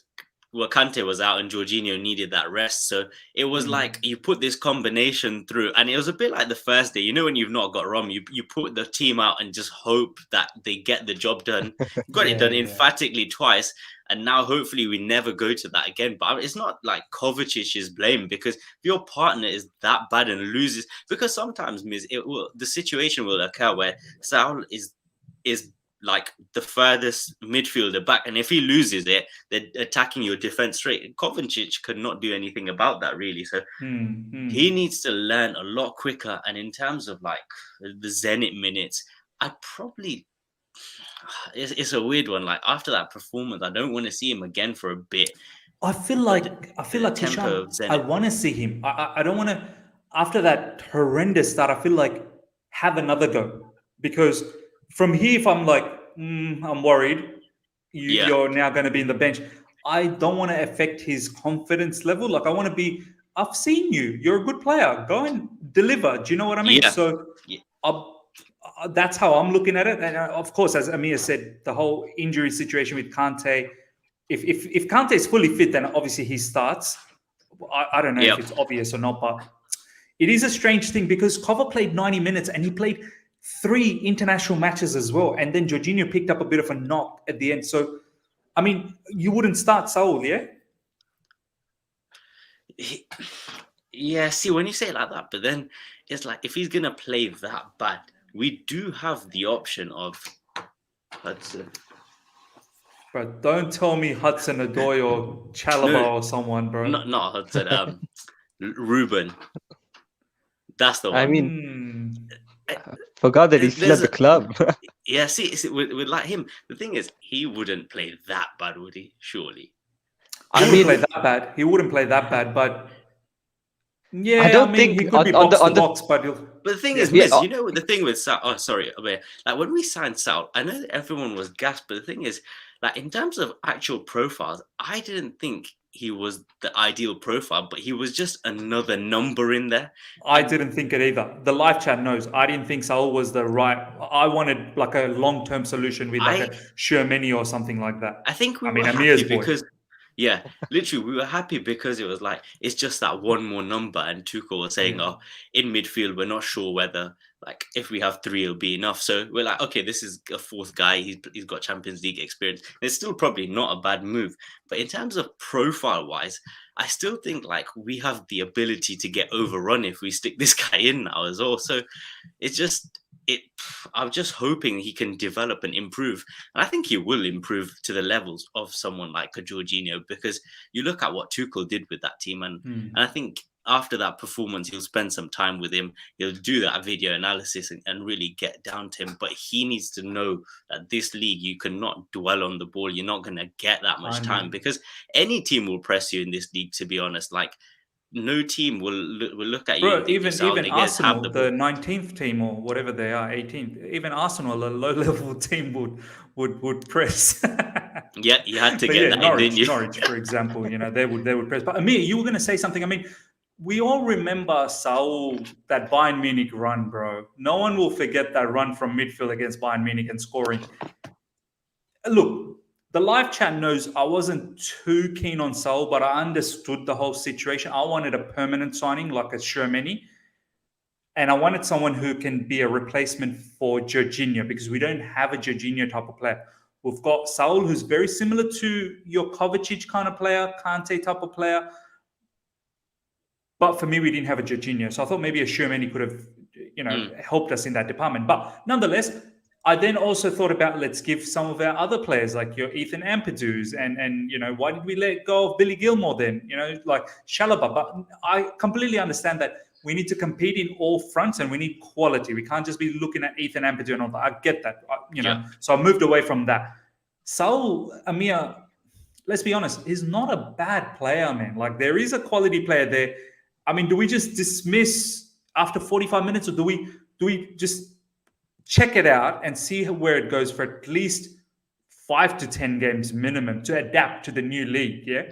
Kante was out and Jorginho needed that rest. So it was like you put this combination through, and it was a bit like the first day. You know, when you've not got Rom, you put the team out and just hope that they get the job done. Got it done emphatically twice. And now hopefully we never go to that again. But it's not like Kovacic's blame, because if your partner is that bad and loses, because sometimes, Miz, the situation will occur where Saul is like the furthest midfielder back, and if he loses it, they're attacking your defense straight. Kovacic could not do anything about that, really. So he needs to learn a lot quicker. And in terms of like the Zenit minutes, it's a weird one. Like, after that performance, I don't want to see him again for a bit. I feel like Kishan, I want to see him. I don't want to, after that horrendous start, I feel like have another go, because from here, if I'm like, I'm worried, you're now going to be in the bench, I don't want to affect his confidence level. Like, I want to be, I've seen you. You're a good player. Go and deliver. Do you know what I mean? Yeah. So that's how I'm looking at it. And of course, as Ameya said, the whole injury situation with Kante, if Kante is fully fit, then obviously he starts. I don't know if it's obvious or not, but it is a strange thing, because Kova played 90 minutes and he played 3 international matches as well. And then Jorginho picked up a bit of a knock at the end. So, I mean, you wouldn't start Saul, yeah? Yeah, see, when you say it like that, but then it's like, if he's going to play that bad, we do have the option of Hudson. But don't tell me Hudson-Odoi or Chalobah or someone, bro. Not Hudson, Ruben. That's the one. I mean, forgot that he's still at the club. Yeah, see, with like him, the thing is, he wouldn't play that bad, would he? Surely. He wouldn't play that bad, but Yeah, I don't he think could be on box to the box, but But the thing Yeah. is, yeah, Miz, you know the thing with Saul. Oh, sorry, Ameya. Like when we signed Saul, I know that everyone was gassed, but the thing is, like in terms of actual profiles, I didn't think he was the ideal profile, but he was just another number in there. I didn't think it either. The live chat knows. I didn't think Saul was the right. I wanted like a long term solution with like I a Shermany or something like that. I think we I mean, were happy Amir's boy. because, yeah, literally, we were happy because it was like it's just that one more number. And Tuchel was saying, Yeah. "Oh, in midfield, we're not sure whether like if we have three, it'll be enough." So we're like, "Okay, this is a fourth guy. He's got Champions League experience. It's still probably not a bad move, but in terms of profile wise, I still think like we have the ability to get overrun if we stick this guy in now as well. So it's just it. I'm just hoping he can develop and improve. And I think he will improve to the levels of someone like a Jorginho, because you look at what Tuchel did with that team, and I think after that performance, he'll spend some time with him. He'll do that video analysis and really get down to him. But he needs to know that this league, you cannot dwell on the ball. You're not going to get that much time, because any team will press you in this league, to be honest. Like, no team will look at you and Bro, think even they have Arsenal, the the ball. 19th team or whatever they are, 18th, even Arsenal, a low level team would press. Yeah, you had to But get yeah, that in, didn't you? Norwich, for example, they would press. But Amir, you were going to say something. I mean, we all remember Saul, that Bayern Munich run, bro. No one will forget that run from midfield against Bayern Munich and scoring. Look, the live chat knows I wasn't too keen on Saul, but I understood the whole situation. I wanted a permanent signing like a Shermany. And I wanted someone who can be a replacement for Jorginho, because we don't have a Jorginho type of player. We've got Saul, who's very similar to your Kovacic kind of player, Kante type of player. But for me, we didn't have a Jorginho. So I thought maybe a Shermany could have, helped us in that department. But nonetheless, I then also thought about, let's give some of our other players like your Ethan Ampadu's and why did we let go of Billy Gilmore then? Like Shalaba. But I completely understand that we need to compete in all fronts and we need quality. We can't just be looking at Ethan Ampadu and all that. I get that, Yeah. So I moved away from that. Saul, Amir, let's be honest, he's not a bad player, man. Like, there is a quality player there. I mean, do we just dismiss after 45 minutes, or do we just check it out and see where it goes for at least 5 to 10 games minimum to adapt to the new league? Yeah.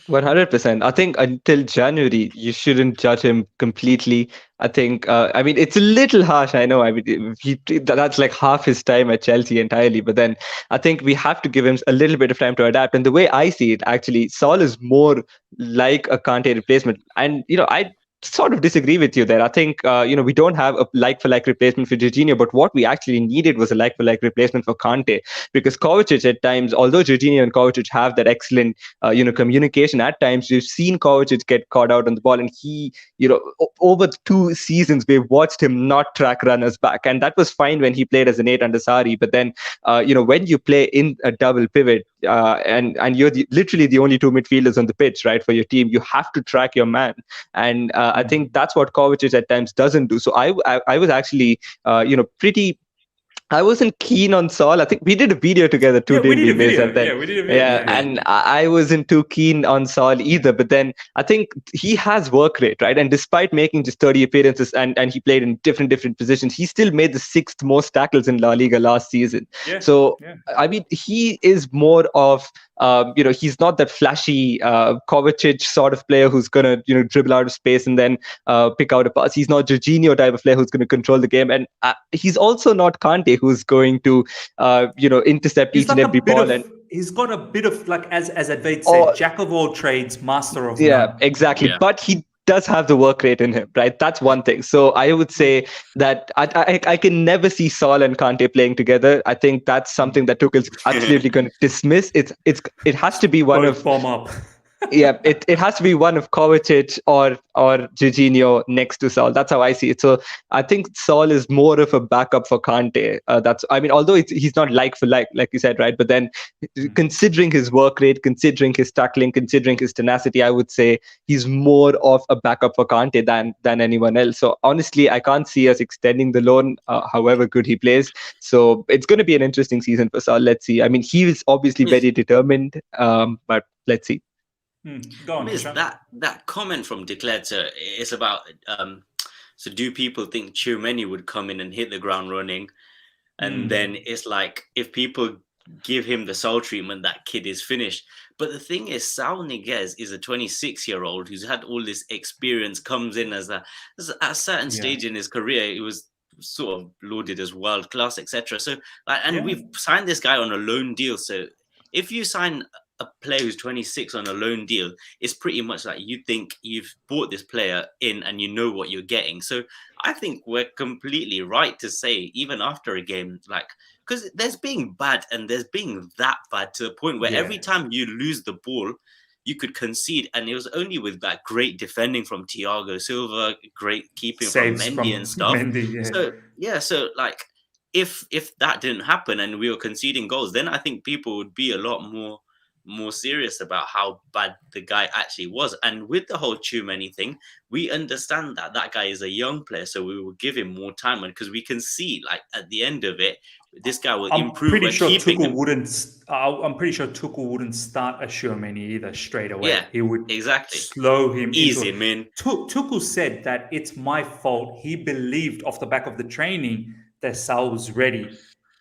100%. I think until January, you shouldn't judge him completely. I think, it's a little harsh. I know. I mean, that's like half his time at Chelsea entirely. But then I think we have to give him a little bit of time to adapt. And the way I see it, actually, Saul is more like a Kante replacement. And, I sort of disagree with you there. I think, we don't have a like-for-like replacement for Jorginho, but what we actually needed was a like-for-like replacement for Kante, because Kovacic at times, although Jorginho and Kovacic have that excellent, communication, at times we've seen Kovacic get caught out on the ball, and he, over 2 seasons, we've watched him not track runners back, and that was fine when he played as an 8 under Sarri, but then, when you play in a double pivot, and you're literally the only 2 midfielders on the pitch, right, for your team, you have to track your man, and I think that's what Kovacic at times doesn't do. So I was actually, pretty. I wasn't keen on Saul. I think we did a video together too, didn't we, Miz? And then, we did a video. yeah, and I wasn't too keen on Saul either. But then I think he has work rate, right? And despite making just 30 appearances and he played in different positions, he still made the 6th most tackles in La Liga last season. Yeah. So, I mean, he is more of, he's not that flashy Kovacic sort of player who's going to, dribble out of space and then pick out a pass. He's not Jorginho type of player who's going to control the game. And he's also not Kante, who's going to, intercept each and every ball. And he's got a bit of, like, as Advaita said, jack of all trades, master of none. Yeah, exactly. Yeah. But he does have the work rate in him, right? That's one thing. So I would say that I can never see Saul and Kante playing together. I think that's something that Tuchel's absolutely going to dismiss. It has to be one of form up. Yeah, it has to be one of Kovacic or Jorginho next to Saul. That's how I see it. So I think Saul is more of a backup for Kante. Although he's not like for like you said, right? But then considering his work rate, considering his tackling, considering his tenacity, I would say he's more of a backup for Kante than anyone else. So honestly, I can't see us extending the loan, however good he plays. So it's going to be an interesting season for Saul. Let's see. I mean, he is obviously very determined, but let's see. Go on, Miss, Kishan. that comment from Declared, so it's about so do people think Tchouaméni would come in and hit the ground running? And then it's like, if people give him the Saul treatment, that kid is finished. But the thing is, Saul Niguez is a 26-year-old who's had all this experience, comes in as at a certain stage in his career, he was sort of lauded as world class, etc. So, and we've signed this guy on a loan deal. So, if you sign a player who's 26 on a loan deal, it's pretty much like you think you've bought this player in and you know what you're getting. So I think we're completely right to say, even after a game, like, because there's being bad and there's being that bad to the point where every time you lose the ball, you could concede. And it was only with that great defending from Thiago Silva, great keeping Saves from Mendy and stuff. Mendy, So like, if that didn't happen and we were conceding goals, then I think people would be a lot more serious about how bad the guy actually was. And with the whole Tchouaméni thing, we understand that guy is a young player, so we will give him more time, and because we can see, like, at the end of it, this guy will improve. I'm pretty sure Tuchel wouldn't start a Tchouaméni either straight away. Yeah, he would exactly slow him, ease him in. Tuchel said that it's my fault. He believed off the back of the training that Saul was ready,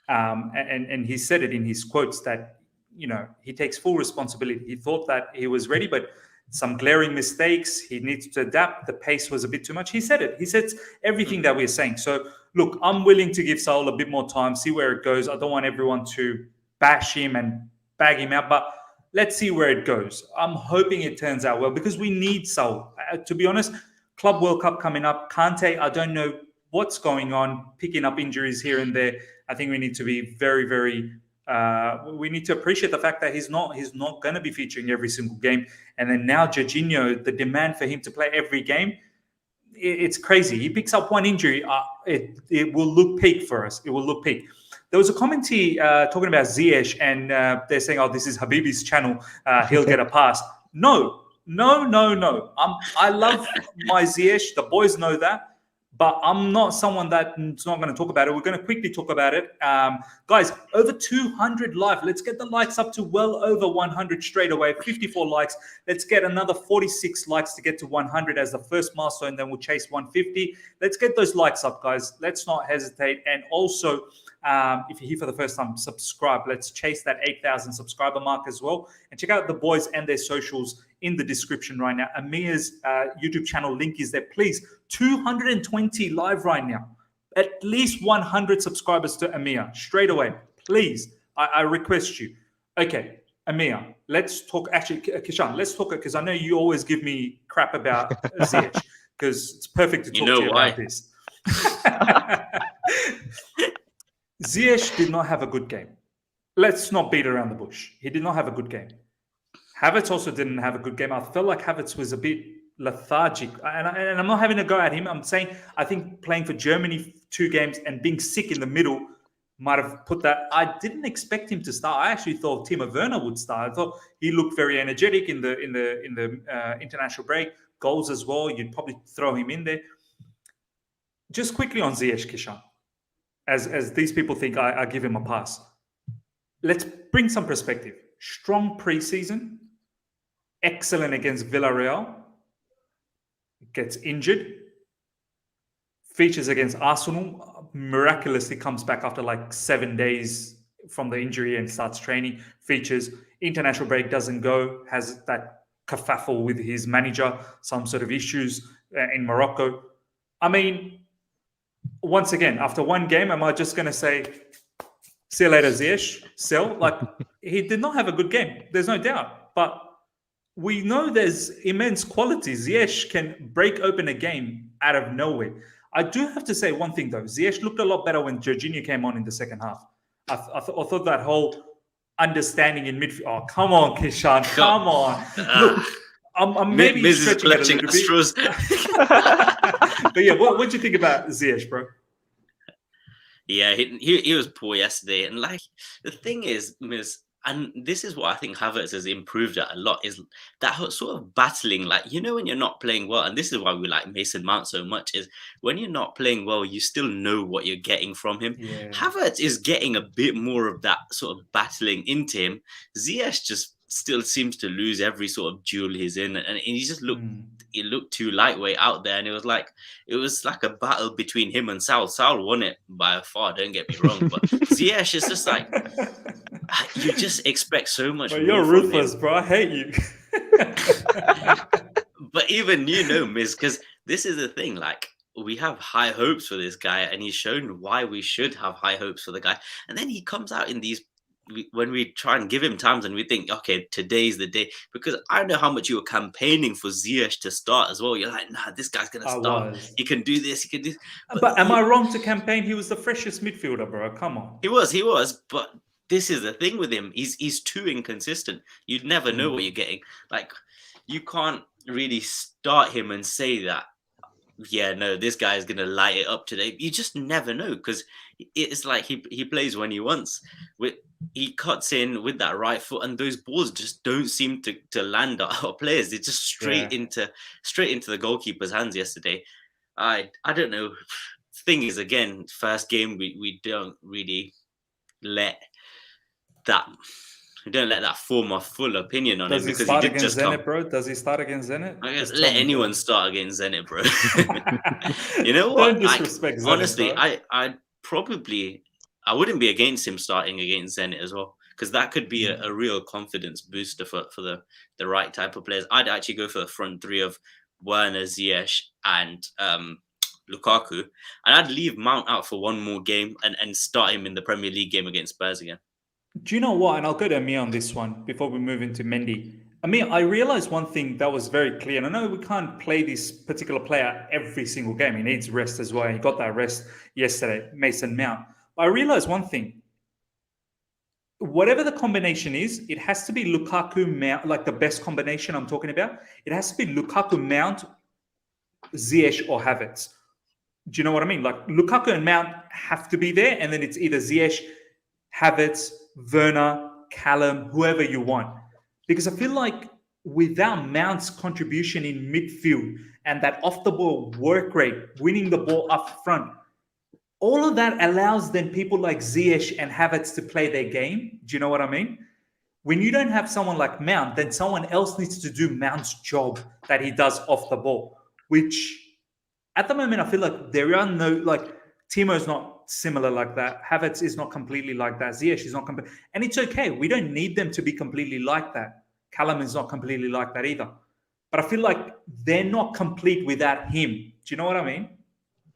and he said it in his quotes that, you know, he takes full responsibility. He thought that he was ready, but some glaring mistakes. He needs to adapt. The pace was a bit too much. He said it. He said everything that we're saying. So, look, I'm willing to give Saul a bit more time, see where it goes. I don't want everyone to bash him and bag him out, but let's see where it goes. I'm hoping it turns out well, because we need Saul. To be honest, Club World Cup coming up. Kante, I don't know what's going on, picking up injuries here and there. I think we need to be very, very... we need to appreciate the fact that he's not going to be featuring every single game. And then now Jorginho, the demand for him to play every game, it's crazy. He picks up one injury, it will look peak for us. It will look peak. There was a commentary talking about Ziyech, and they're saying, "Oh, this is Habibi's channel. He'll get a pass." No. I love my Ziyech. The boys know that. But I'm not someone that's not going to talk about it. We're going to quickly talk about it. Guys, over 200 live. Let's get the likes up to well over 100 straight away. 54 likes. Let's get another 46 likes to get to 100 as the first milestone. Then we'll chase 150. Let's get those likes up, guys. Let's not hesitate. And also, if you're here for the first time, subscribe. Let's chase that 8,000 subscriber mark as well. And check out the boys and their socials in the description right now. Ameya's YouTube channel link is there. Please, 220 live right now. At least 100 subscribers to Ameya straight away. Please, I request you. Okay, Ameya, let's talk. Actually, Kishan, let's talk, because I know you always give me crap about Ziyech, because it's perfect to talk to you about this. Ziyech did not have a good game. Let's not beat around the bush. He did not have a good game. Havertz also didn't have a good game. I felt like Havertz was a bit lethargic. And I'm not having a go at him. I'm saying I think playing for Germany 2 games and being sick in the middle might have put that. I didn't expect him to start. I actually thought Timo Werner would start. I thought he looked very energetic in the international break. Goals as well. You'd probably throw him in there. Just quickly on Ziyech, Kishan. As these people think I give him a pass. Let's bring some perspective. Strong preseason, excellent against Villarreal, gets injured, features against Arsenal, miraculously comes back after like 7 days from the injury and starts training, features, international break, doesn't go, has that kerfuffle with his manager, some sort of issues in Morocco. I mean, once again, after one game, am I just going to say, see you later, Ziyech, sell? Like, he did not have a good game. There's no doubt. But we know there's immense quality. Ziyech can break open a game out of nowhere. I do have to say one thing, though. Ziyech looked a lot better when Jorginho came on in the second half. I thought that whole understanding in midfield. Oh, come on, Kishan. Come on. Look, I'm maybe stretching it a little bit. But yeah, what do you think about Ziyech, bro? Yeah, he was poor yesterday. And like, the thing is, and this is what I think Havertz has improved at a lot, is that sort of battling. Like, you know, when you're not playing well, and this is why we like Mason Mount so much, is when you're not playing well, you still know what you're getting from him. Yeah. Havertz is getting a bit more of that sort of battling into him. Ziyech just still seems to lose every sort of duel he's in, and he just looked too lightweight out there, and it was like a battle between him and Saul. Saul won it by far, don't get me wrong, but Ziyech is just like, you just expect so much more you're from ruthless, him. bro. I hate you. But even Miz, because this is the thing, like, we have high hopes for this guy, and he's shown why we should have high hopes for the guy. And then he comes out in these, when we try and give him times and we think, okay, today's the day. Because I know how much you were campaigning for Ziyech to start as well. You're like, nah, this guy's going to start. He can do this, he can do this. But am I wrong to campaign? He was the freshest midfielder, bro. Come on. He was. But this is the thing with him. He's too inconsistent. You'd never know what you're getting. Like, you can't really start him and say that, yeah, no, this guy is going to light it up today. You just never know, because it's like he plays when he wants. He cuts in with that right foot, and those balls just don't seem to land at our players. They're just straight into the goalkeeper's hands yesterday. I don't know. Thing is, again, first game, we don't really let that... We don't let that form our full opinion on him, because he did just Zenit, bro? Does he start against Zenit? Let anyone start against Zenit, bro. You know what? Don't disrespect Zenit, honestly, bro. I wouldn't be against him starting against Zenit as well, because that could be a real confidence booster for the right type of players. I'd actually go for the front three of Werner, Ziyech, and Lukaku, and I'd leave Mount out for one more game and start him in the Premier League game against Spurs again. Do you know what? And I'll go to Ameya on this one before we move into Mendy. Ameya, I realized one thing that was very clear. And I know we can't play this particular player every single game. He needs rest as well. He got that rest yesterday, Mason Mount. But I realized one thing. Whatever the combination is, it has to be Lukaku Mount, like the best combination I'm talking about. It has to be Lukaku Mount, Ziyech, or Havertz. Do you know what I mean? Like Lukaku and Mount have to be there, and then it's either Ziyech, Havertz, Werner, Callum, whoever you want. Because I feel like without Mount's contribution in midfield and that off-the-ball work rate, winning the ball up front, all of that allows then people like Ziyech and Havertz to play their game. Do you know what I mean? When you don't have someone like Mount, then someone else needs to do Mount's job that he does off the ball, which at the moment I feel like there are no, like, Timo's not similar like that. Havertz is not completely like that. Ziyech is not completely, and it's okay. We don't need them to be completely like that. Callum is not completely like that either. But I feel like they're not complete without him. Do you know what I mean?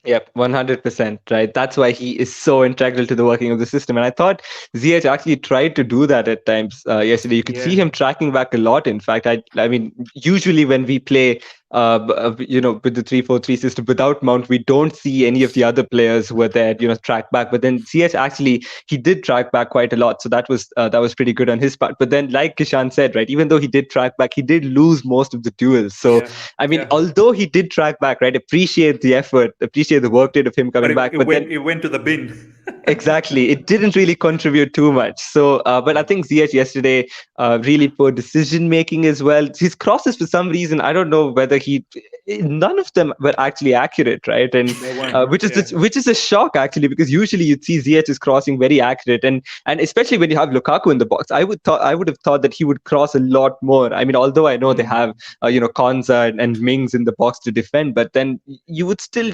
Yep, 100%, right? That's why he is so integral to the working of the system. And I thought Ziyech actually tried to do that at times yesterday. You could see him tracking back a lot. In fact, I mean, usually when we play, with the 3-4-3 system without Mount, we don't see any of the other players who are there, track back. But then Ziyech actually, he did track back quite a lot. So that was pretty good on his part. But then, like Kishan said, right, even though he did track back, he did lose most of the duels. So, I mean, although he did track back, right, appreciate the effort, appreciate the work rate of him coming back. But then it went to the bin. Exactly. It didn't really contribute too much. So, but I think Ziyech yesterday really poor decision making as well. His crosses, for some reason, I don't know whether none of them were actually accurate, right? And which is a shock actually, because usually you'd see Ziyech is crossing very accurate, and especially when you have Lukaku in the box, I would have thought that he would cross a lot more. I mean, although I know they have Konza and Mings in the box to defend, but then you would still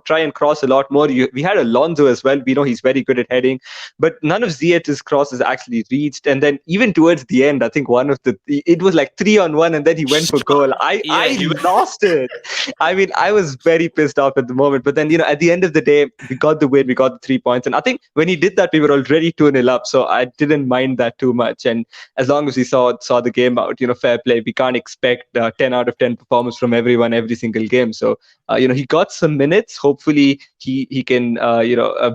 try and cross a lot more. We had Alonso as well. We know he's very good at heading, but none of Ziyech's crosses actually reached. And then even towards the end, I think it was like 3-on-1, and then he went for goal. I lost it. I mean, I was very pissed off at the moment, but then at the end of the day, we got the win, we got the 3 points, and I think when he did that, we were already 2-0 up, so I didn't mind that too much. And as long as we saw the game out, fair play. We can't expect 10 out of 10 performance from everyone every single game. So he got some minutes. Hopefully he can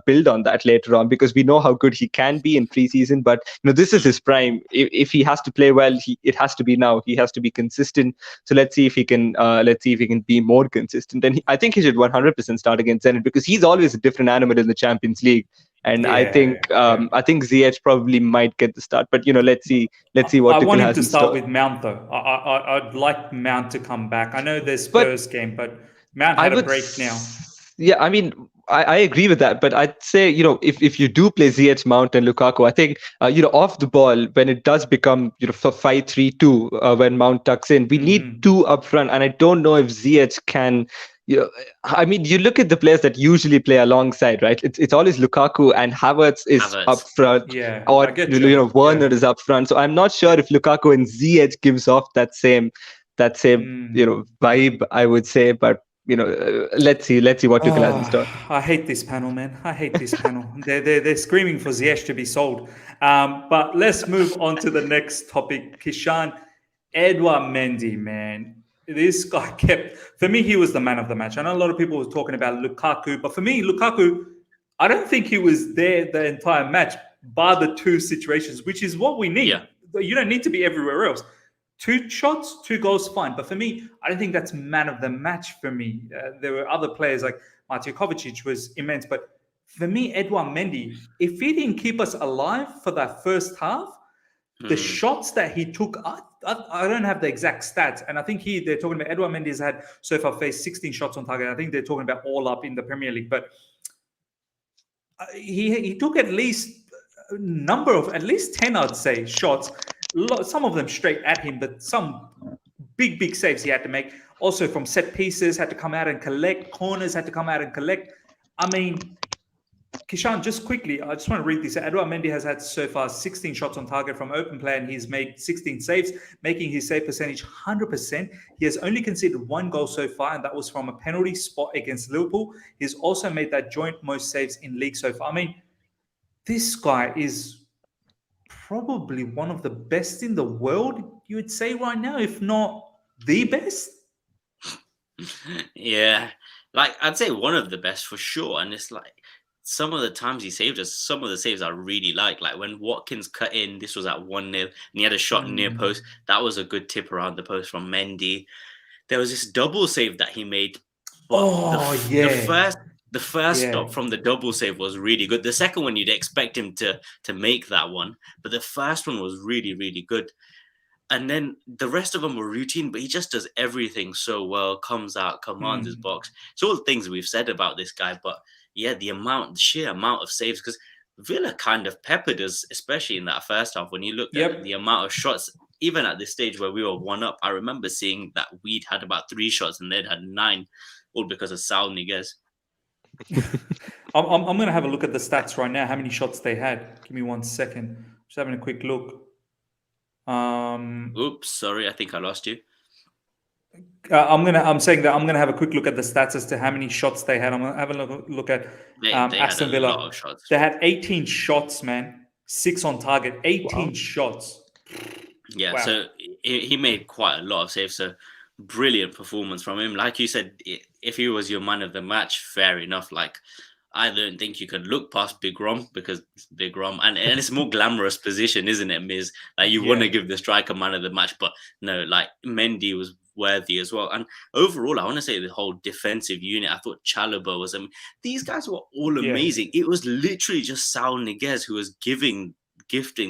build on that later on, because we know how good he can be in preseason. But this is his prime. If he has to play well, it has to be now. He has to be consistent. So let's see if he can be more consistent. And I think he should 100% start against Zenit, because he's always a different animal in the Champions League. And I think Ziyech probably might get the start. But let's see what Tuchel has. I want him to start with Mount though. I'd like Mount to come back. I know there's Spurs game, but Mount had a break now. Yeah, I mean, I agree with that, but I'd say, if you do play Ziyech, Mount, and Lukaku, I think, off the ball, when it does become, for 5-3-2, when Mount tucks in, we need Mhm. two up front. And I don't know if Ziyech can, I mean, you look at the players that usually play alongside, right? It's always Lukaku, and Havertz is up Havertz. front, Yeah, or, I get you. Werner Yeah. is up front. So I'm not sure if Lukaku and Ziyech gives off that same vibe, I would say. But let's see what Tuchel has in store. I hate this panel, man. I hate this panel. They're screaming for Ziyech to be sold. But let's move on to the next topic. Kishan, Edouard Mendy, man. This guy for me, he was the man of the match. I know a lot of people were talking about Lukaku, but for me, Lukaku, I don't think he was there the entire match, bar the two situations, which is what we need. Yeah. You don't need to be everywhere else. 2 shots, 2 goals, fine. But for me, I don't think that's man of the match for me. There were other players like Mateo Kovacic was immense. But for me, Edouard Mendy, if he didn't keep us alive for that first half, the shots that he took, I don't have the exact stats. And I think they're talking about Edouard Mendy has had so far faced 16 shots on target. I think they're talking about all up in the Premier League. But he took at least a number of, at least 10, I'd say, shots. Some of them straight at him, but some big saves he had to make. Also from set pieces, had to come out and collect. Corners had to come out and collect. I mean, Kishan, just quickly, I just want to read this. Edouard Mendy has had so far 16 shots on target from open play, and he's made 16 saves, making his save percentage 100%. He has only conceded 1 goal so far, and that was from a penalty spot against Liverpool. He's also made that joint most saves in league so far. I mean, this guy is probably one of the best in the world, you would say right now, if not the best. Yeah, like I'd say one of the best for sure. And it's like some of the times he saved us, some of the saves I really like when Watkins cut in, this was at 1-0, and he had a shot near post. That was a good tip around the post from Mendy. There was this double save that he made. But the first stop from the double save was really good. The second one, you'd expect him to make that one, but the first one was really, really good. And then the rest of them were routine, but he just does everything so well, comes out, commands his box. It's all the things we've said about this guy, but yeah, the sheer amount of saves, because Villa kind of peppered us, especially in that first half. When you look at the amount of shots, even at this stage where we were 1-up, I remember seeing that we'd had about 3 shots and they'd had 9, all because of Saul Niguez. I'm going to have a look at the stats right now, how many shots they had. Give me 1 second. Just having a quick look. Oops, sorry, I think I lost you. I'm saying that I'm gonna have a quick look at the stats as to how many shots they had. I'm gonna have a look at They Aston had a Villa. lot of shots. They had 18 shots, man. 6 on target. 18 shots. Yeah, Wow. so he made quite a lot of saves. So brilliant performance from him. Like you said, if he was your man of the match, fair enough. Like, I don't think you can look past Big Rom, because Big Rom, and it's a more glamorous position, isn't it, Miz? Like, you want to give the striker man of the match, but no, like Mendy was worthy as well. And overall, I want to say the whole defensive unit, I thought Chalobah was, these guys were all amazing. It was literally just Saul Niguez who was gifting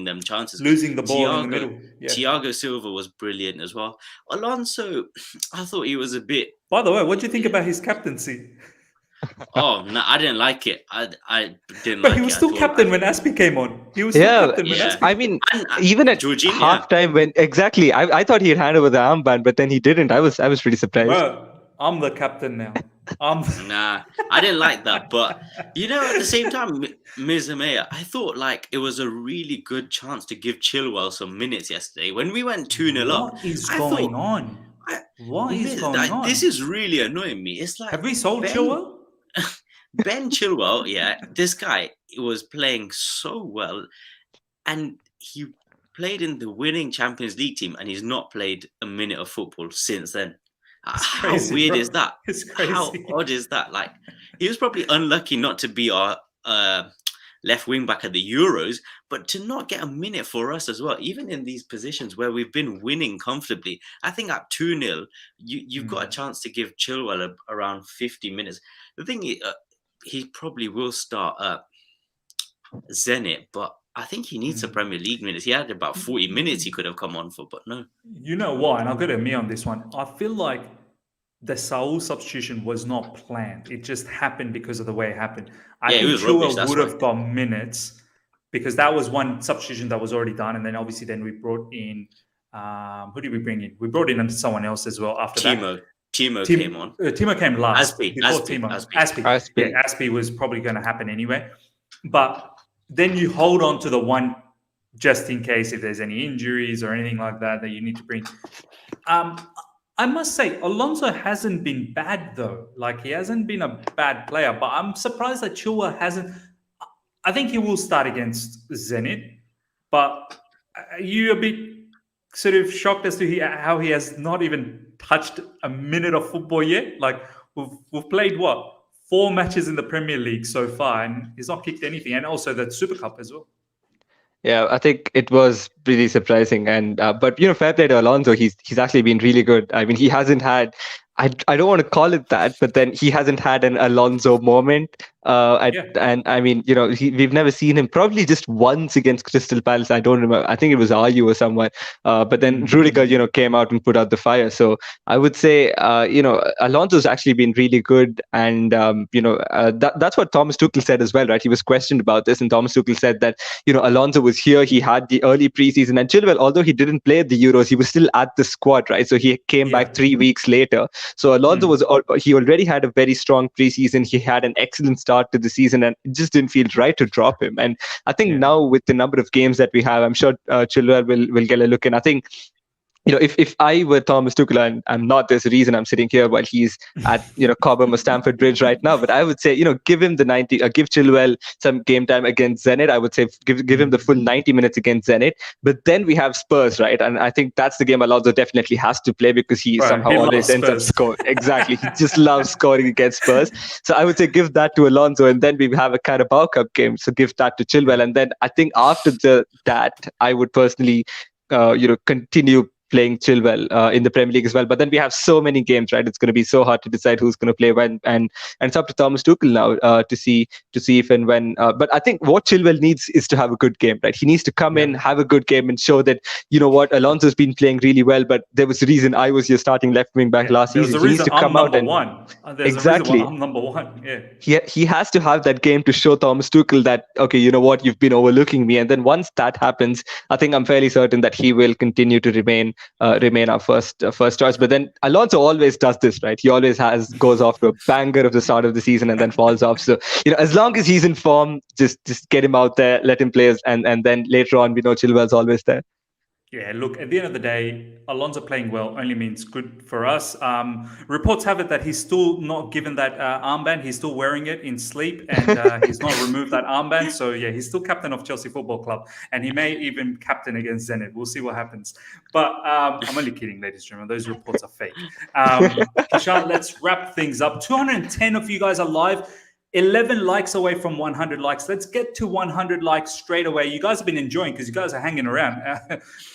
them chances. Losing the ball in the middle. Yeah. Thiago Silva was brilliant as well. Alonso, I thought he was a bit... By the way, what do you think about his captaincy? Oh, no, I didn't like it. I didn't But like it. he was still captain when Aspie came on. He was Yeah, still captain when Aspie. I mean, even at Jorginho. halftime, when exactly, I thought he'd hand over the armband, but then he didn't. I was pretty surprised. Bro, I'm the captain now. Nah, I didn't like that. But, at the same time, Ms. Ameya, I thought like it was a really good chance to give Chilwell some minutes yesterday. When we went 2-0 up, What is going on? What is going on? This is really annoying me. It's like, have we sold Chilwell? Ben Chilwell, this guy was playing so well, and he played in the winning Champions League team, and he's not played a minute of football since then. How weird is that? It's crazy. How odd is that? Like, he was probably unlucky not to be our left wing back at the Euros, but to not get a minute for us as well, even in these positions where we've been winning comfortably. I think at 2-0, you've got a chance to give Chilwell around 50 minutes. The thing is, he probably will start Zenit, but I think he needs some Premier League minutes. He had about 40 minutes he could have come on for, but no. You know why? And I'll go to me on this one. I feel like the Saul substitution was not planned. It just happened because of the way it happened. I Yeah, it think was rubbish. Chua That's would why. have got minutes because that was one substitution that was already done. And then obviously then we brought in, who did we bring in? We brought in someone else as well after that. Timo came on. Timo came last. Aspie, Before Aspie, Timo. Aspie. Aspie. Yeah, Aspie was probably going to happen anyway. But then you hold on to the one just in case if there's any injuries or anything like that that you need to bring. I must say, Alonso hasn't been bad though. Like he hasn't been a bad player, but I'm surprised that Chua hasn't. I think he will start against Zenit, but are you a bit sort of shocked as to how he has not even touched a minute of football yet? Like we've played what 4 matches in the Premier League so far, and he's not kicked anything, and also the Super Cup as well. Yeah, I think it was really surprising, and but fair play to Alonso. He's actually been really good. I mean, he hasn't had. I don't want to call it that, but then he hasn't had an Alonso moment. And I mean, we've never seen him probably just once against Crystal Palace. I don't remember. I think it was Ayu or someone. But then Rudiger, came out and put out the fire. So I would say, Alonso's actually been really good, and that's what Thomas Tuchel said as well, right? He was questioned about this, and Thomas Tuchel said that Alonso was here. He had the early preseason, and Chilwell, although he didn't play at the Euros, he was still at the squad, right? So he came back 3 weeks later. So Alonso he already had a very strong preseason. He had an excellent start to the season, and it just didn't feel right to drop him. And I think now with the number of games that we have, I'm sure Chilwell will get a look. And I think if I were Thomas Tuchel, and I'm not, there's a reason I'm sitting here while he's at, Cobham or Stamford Bridge right now, but I would say, give him the 90, give Chilwell some game time against Zenit. I would say give him the full 90 minutes against Zenit. But then we have Spurs, right? And I think that's the game Alonso definitely has to play because he somehow always ends up scoring. Exactly. He just loves scoring against Spurs. So I would say give that to Alonso, and then we have a Carabao Cup game. So give that to Chilwell. And then I think after that, I would personally, continue playing Chilwell in the Premier League as well. But then we have so many games, right? It's going to be so hard to decide who's going to play when, and it's up to Thomas Tuchel now to see if and when. But I think what Chilwell needs is to have a good game, right? He needs to come in, have a good game, and show that Alonso's been playing really well. But there was a reason I was your starting left wing back last season. He needs to come out and exactly. I'm number one. Yeah. He has to have that game to show Thomas Tuchel that okay, you know what, you've been overlooking me. And then once that happens, I think I'm fairly certain that he will continue to remain our first choice. But then Alonso always does this, right? He always goes off to a banger of the start of the season and then falls off. So as long as he's in form, just get him out there, let him play, and then later on, we know Chilwell's always there. Yeah, look, at the end of the day, Alonso playing well only means good for us. Reports have it that he's still not given that armband. He's still wearing it in sleep, and he's not removed that armband. So, yeah, he's still captain of Chelsea Football Club, and he may even captain against Zenit. We'll see what happens. But I'm only kidding, ladies and gentlemen. Those reports are fake. Kishan, let's wrap things up. 210 of you guys are live. 11 likes away from 100 likes. Let's get to 100 likes straight away. You guys have been enjoying because you guys are hanging around.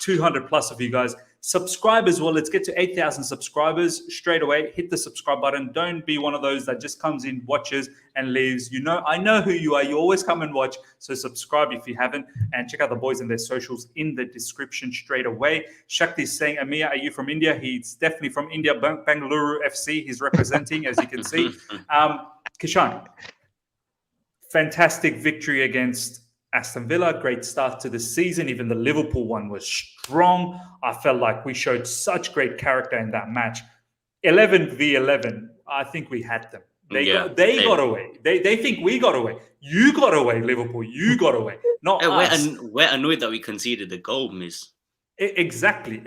200 plus of you guys. Subscribe as well. Let's get to 8,000 subscribers straight away. Hit the subscribe button. Don't be one of those that just comes in, watches, and leaves. I know who you are. You always come and watch. So subscribe if you haven't. And check out the boys and their socials in the description straight away. Shakti is saying, Ameya, are you from India? He's definitely from India. Bangalore FC. He's representing, as you can see. Kishan, fantastic victory against Aston Villa. Great start to the season. Even the Liverpool one was strong. I felt like we showed such great character in that match. 11 v 11. I think we had them. They got away. They think we got away. You got away, Liverpool. You got away. Not us. We're annoyed that we conceded the goal, miss. Exactly.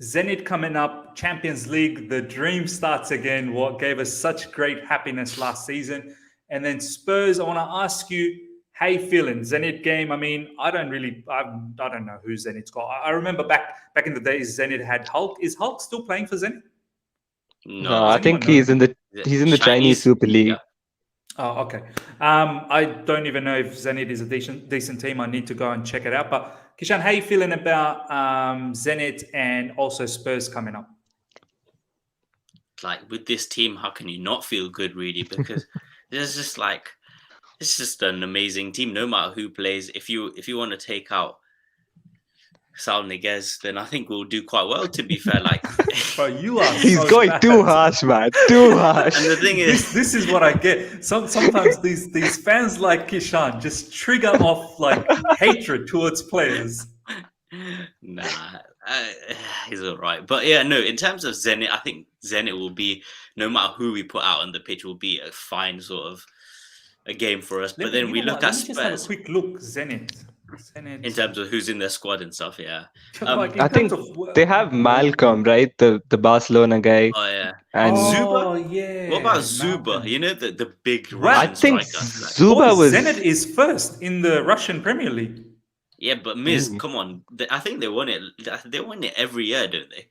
Zenit coming up, Champions League, the dream starts again. What gave us such great happiness last season. And then Spurs, I want to ask you, how you feeling? Zenit game, I mean, I don't know who Zenit's got. I remember back in the days, Zenit had Hulk. Is Hulk still playing for Zenit? No, I think he's in the Chinese Super League. Yeah. Oh, okay. I don't even know if Zenit is a decent team. I need to go and check it out. But Kishan, how are you feeling about Zenit and also Spurs coming up? Like with this team, how can you not feel good, really? Because it's just an amazing team. No matter who plays, if you want to take out Saul Niguez, then I think we'll do quite well. To be fair, like, Bro, you are He's so going bad. too harsh, man. Too harsh. and the thing is, This is what I get. Sometimes these fans like Kishan just trigger off like hatred towards players. nah, he's all right. But yeah, no. In terms of Zenit, I think Zenit will be, no matter who we put out on the pitch, will be a fine sort of a game for us. But then we look at Let me just have a Spurs quick look. Zenit. in terms of who's in their squad and stuff. Yeah. Like, in I think terms of, they have Malcolm, right? The Barcelona guy. Oh yeah. And Oh Zuba? yeah. What about Zuba? Malcolm. You know the big Wow. Russian I think striker. Zuba was. Zenit is first in the Russian Premier League. Yeah, but Miz, Mm. come on. I think they won it. They win it every year, don't they?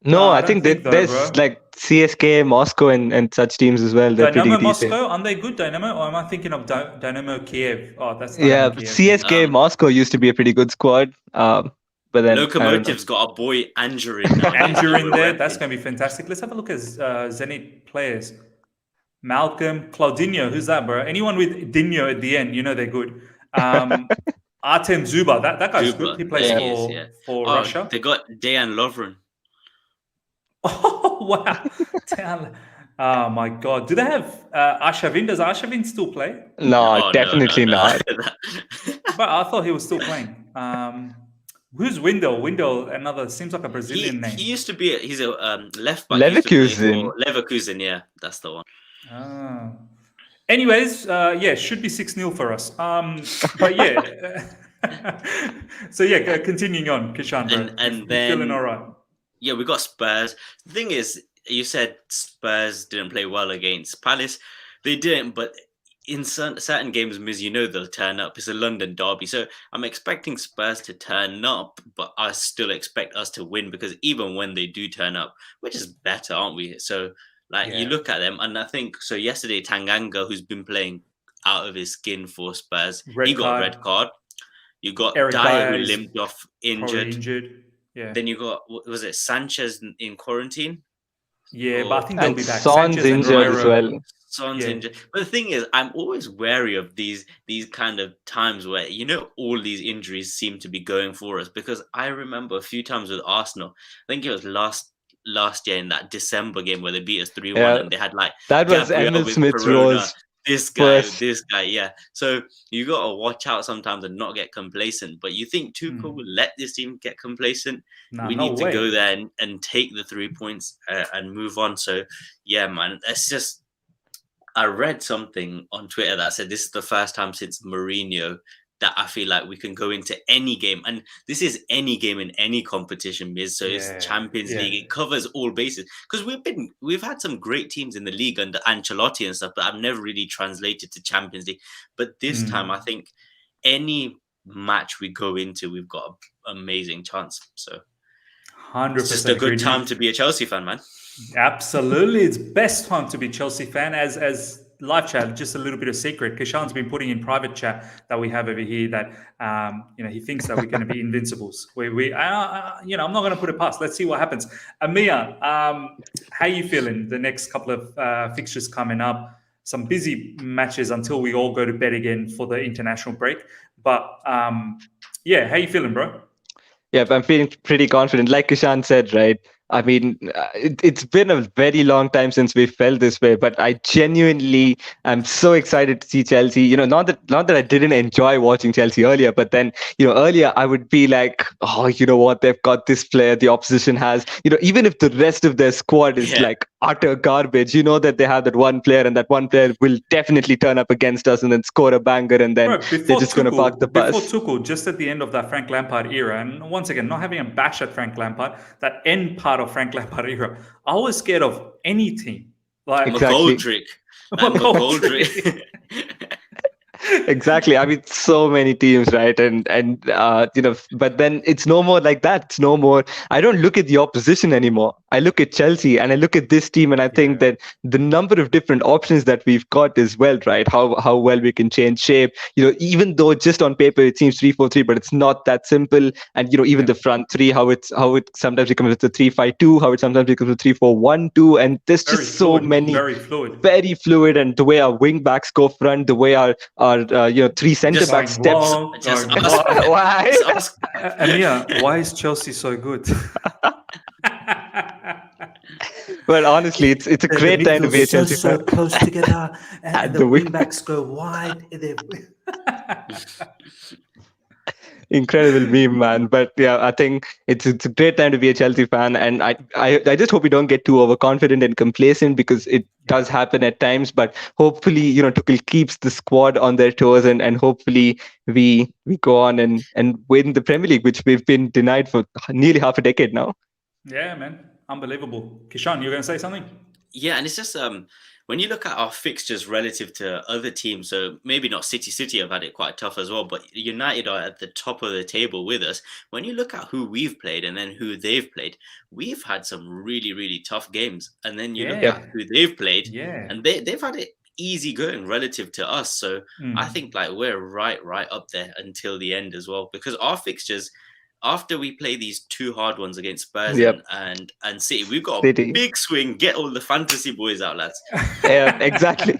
No, I I don't think think that though, there's bro. like CSK, Moscow, and such teams as well. They're pretty Dynamo decent. Moscow, aren't they good? Dynamo, or am I thinking of Dynamo Kiev? Oh, that's Dynamo Yeah, Kiev. CSK, Moscow used to be a pretty good squad. But then I don't know. Lokomotiv's got a boy Angerin now. Andrew in there, that's going to be fantastic. Let's have a look at Zenit players. Malcolm, Claudinho, who's that, bro? Anyone with Dinho at the end, you know they're good. Artem Zuba, that guy's Zuba, good. He plays there he is, yeah. for Oh, Russia. they got Dejan Lovren. Oh, wow. Oh, my God. Do they have Arshavin? Does Arshavin still play? No, Oh, definitely not. But I thought he was still playing. Who's Windle? Windle, another, seems like a Brazilian name. He used to be. He's a left back. He used to play for Leverkusen, yeah, that's the one. Ah. Anyways, yeah, should be 6-0 for us. But yeah. So yeah, continuing on, Kishan, bro. And You're then feeling all right. Yeah, we got Spurs. The thing is, you said Spurs didn't play well against Palace. They didn't, but in certain games, Miz, you know they'll turn up. It's a London derby. So I'm expecting Spurs to turn up, but I still expect us to win because even when they do turn up, we're just better, aren't we? So, like, you look at them, and I think, so yesterday, Tanganga, who's been playing out of his skin for Spurs, he got a red card. You got Eric Dyer, who Dyer is limped off injured. Yeah. Then you got, was it Sanchez in quarantine? Yeah, but I think they'll And be back. Son's Sanchez and injured as Romero. well. Son's injured. But the thing is, I'm always wary of these kind of times where, you know, all these injuries seem to be going for us, because I remember a few times with Arsenal, I think it was last year in that December game where they beat us 3-1 and they had like that was Gabriel Emil with Smith Corona, Rose. this guy, yeah. So you got to watch out sometimes and not get complacent. But you think Tuchel will let this team get complacent? We need to go there and take the 3 points and move on. So yeah, man, it's just, I read something on Twitter that said this is the first time since Mourinho that I feel like we can go into any game, and this is any game in any competition, Miz. So it's Champions League; it covers all bases. Because we've had some great teams in the league under Ancelotti and stuff, but I've never really translated to Champions League. But this time, I think any match we go into, we've got an amazing chance. So 100%. It's just a good time to be a Chelsea fan, man. Absolutely, it's best time to be Chelsea fan. As live chat, just a little bit of secret. Kishan's been putting in private chat that we have over here that he thinks that we're going to be invincibles. I'm not going to put it past. Let's see what happens. Ameya, how you feeling? The next couple of fixtures coming up. Some busy matches until we all go to bed again for the international break. But how you feeling, bro? Yeah, I'm feeling pretty confident. Like Kishan said, right? I mean, it's been a very long time since we felt this way, but I genuinely am so excited to see Chelsea. You know, not that I didn't enjoy watching Chelsea earlier, but then, earlier I would be like, oh, you know what? They've got this player the opposition has. Even if the rest of their squad is like utter garbage, you know that they have that one player, and that one player will definitely turn up against us and then score a banger, and then they're just going to park the bus. Before Tuchel, just at the end of that Frank Lampard era, and once again, not having a bash at Frank Lampard, that end part of Frank Lampard era, I was scared of any team. Like McGoldrick. McGoldrick. Exactly. I mean, so many teams, right? And but then it's no more like that. It's no more. I don't look at the opposition anymore. I look at Chelsea and I look at this team, and I think that the number of different options that we've got as well, right? How well we can change shape. Even though just on paper it seems 3-4-3, but it's not that simple. And even the front three, how it sometimes becomes a 3-5-2, how it sometimes becomes a 3-4-1-2, and there's Very just so fluid, many. very fluid. Very fluid, and the way our wing backs go front, the way our three centre backs steps. Why? Amir, why is Chelsea so good? Well, honestly, it's a great time to be a Chelsea fan. So close together, and the wing backs go wide. Incredible meme, man. But yeah, I think it's a great time to be a Chelsea fan, and I just hope we don't get too overconfident and complacent, because it does happen at times. But hopefully, Tuchel keeps the squad on their toes, and hopefully we go on and win the Premier League, which we've been denied for nearly half a decade now. Yeah, man, unbelievable. Kishan, you're going to say something? Yeah, and it's just when you look at our fixtures relative to other teams, so maybe not City have had it quite tough as well, but United are at the top of the table with us. When you look at who we've played and then who they've played, we've had some really, really tough games. And then you look at who they've played, and they've had it easy going relative to us. So I think like we're right up there until the end as well, because our fixtures, after we play these two hard ones against Spurs and City, we've got a big swing. Get all the fantasy boys out, lads. Yeah, exactly.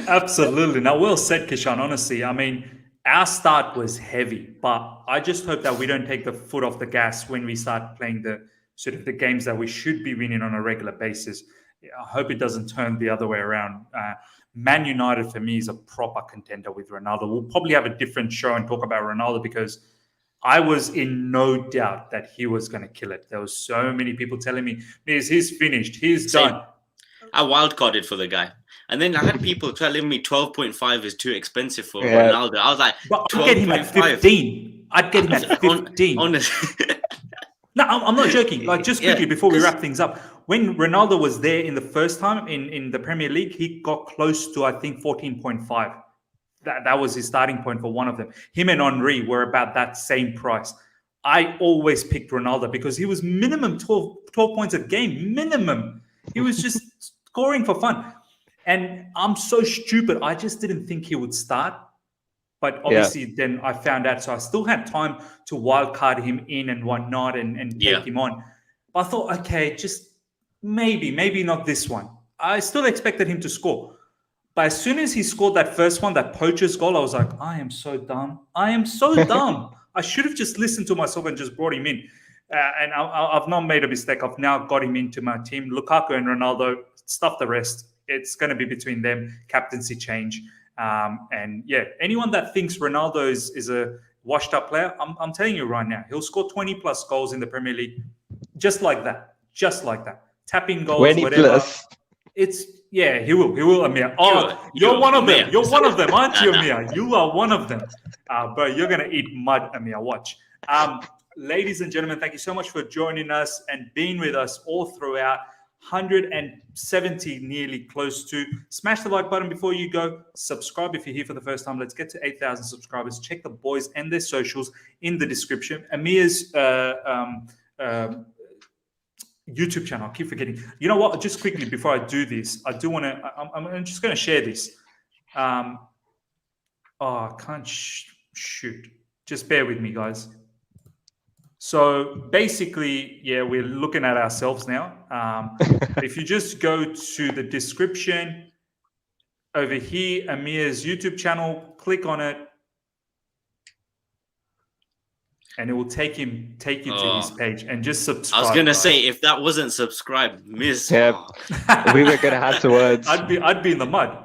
Absolutely. Now, well said, Kishan. Honestly, I mean, our start was heavy, but I just hope that we don't take the foot off the gas when we start playing the sort of the games that we should be winning on a regular basis. I hope it doesn't turn the other way around. Man United, for me, is a proper contender with Ronaldo. We'll probably have a different show and talk about Ronaldo, because I was in no doubt that he was going to kill it. There were so many people telling me, he's finished, he's done. I wildcarded for the guy. And then I had people telling me 12.5 is too expensive for Ronaldo. I was like, but I'd get him at 15. I'd get him at 15. Honestly. No, I'm not joking. Like, just quickly before we wrap things up, when Ronaldo was there in the first time in the Premier League, he got close to, I think, 14.5. That was his starting point for one of them. Him and Henry were about that same price. I always picked Ronaldo because he was minimum 12 points a game, minimum. He was just scoring for fun. And I'm so stupid. I just didn't think he would start. But obviously then I found out. So I still had time to wildcard him in and whatnot and take him on. But I thought, okay, just maybe not this one. I still expected him to score. But as soon as he scored that first one, that poacher's goal, I was like, I am so dumb. I am so dumb. I should have just listened to myself and just brought him in. And I've not made a mistake. I've now got him into my team. Lukaku and Ronaldo, stuff the rest. It's going to be between them. Captaincy change. And yeah, anyone that thinks Ronaldo is a washed up player, I'm telling you right now, he'll score 20 plus goals in the Premier League. Just like that. Tapping goals, 20 whatever. Plus. He will, Amir. Oh, you're one of them. You're one of them, aren't you, Amir? You are one of them. But you're going to eat mud, Amir. Watch. Ladies and gentlemen, thank you so much for joining us and being with us all throughout. 170 nearly close to. Smash the like button before you go. Subscribe if you're here for the first time. Let's get to 8,000 subscribers. Check the boys and their socials in the description. Amir's YouTube channel. I keep forgetting. You know what? Just quickly before I do this, I do want to. I'm just going to share this. I can't shoot. Just bear with me, guys. So basically, we're looking at ourselves now. If you just go to the description over here, Amir's YouTube channel, click on it. And it will take you to his page and just subscribe. I was gonna say, if that wasn't subscribed, miss. Yeah, we were gonna have some words. I'd be in the mud.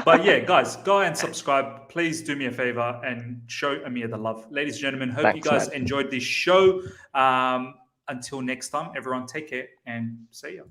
But yeah, guys, go and subscribe. Please do me a favor and show Amir the love. Ladies and gentlemen, hope you guys enjoyed this show. Until next time, everyone take care and see ya.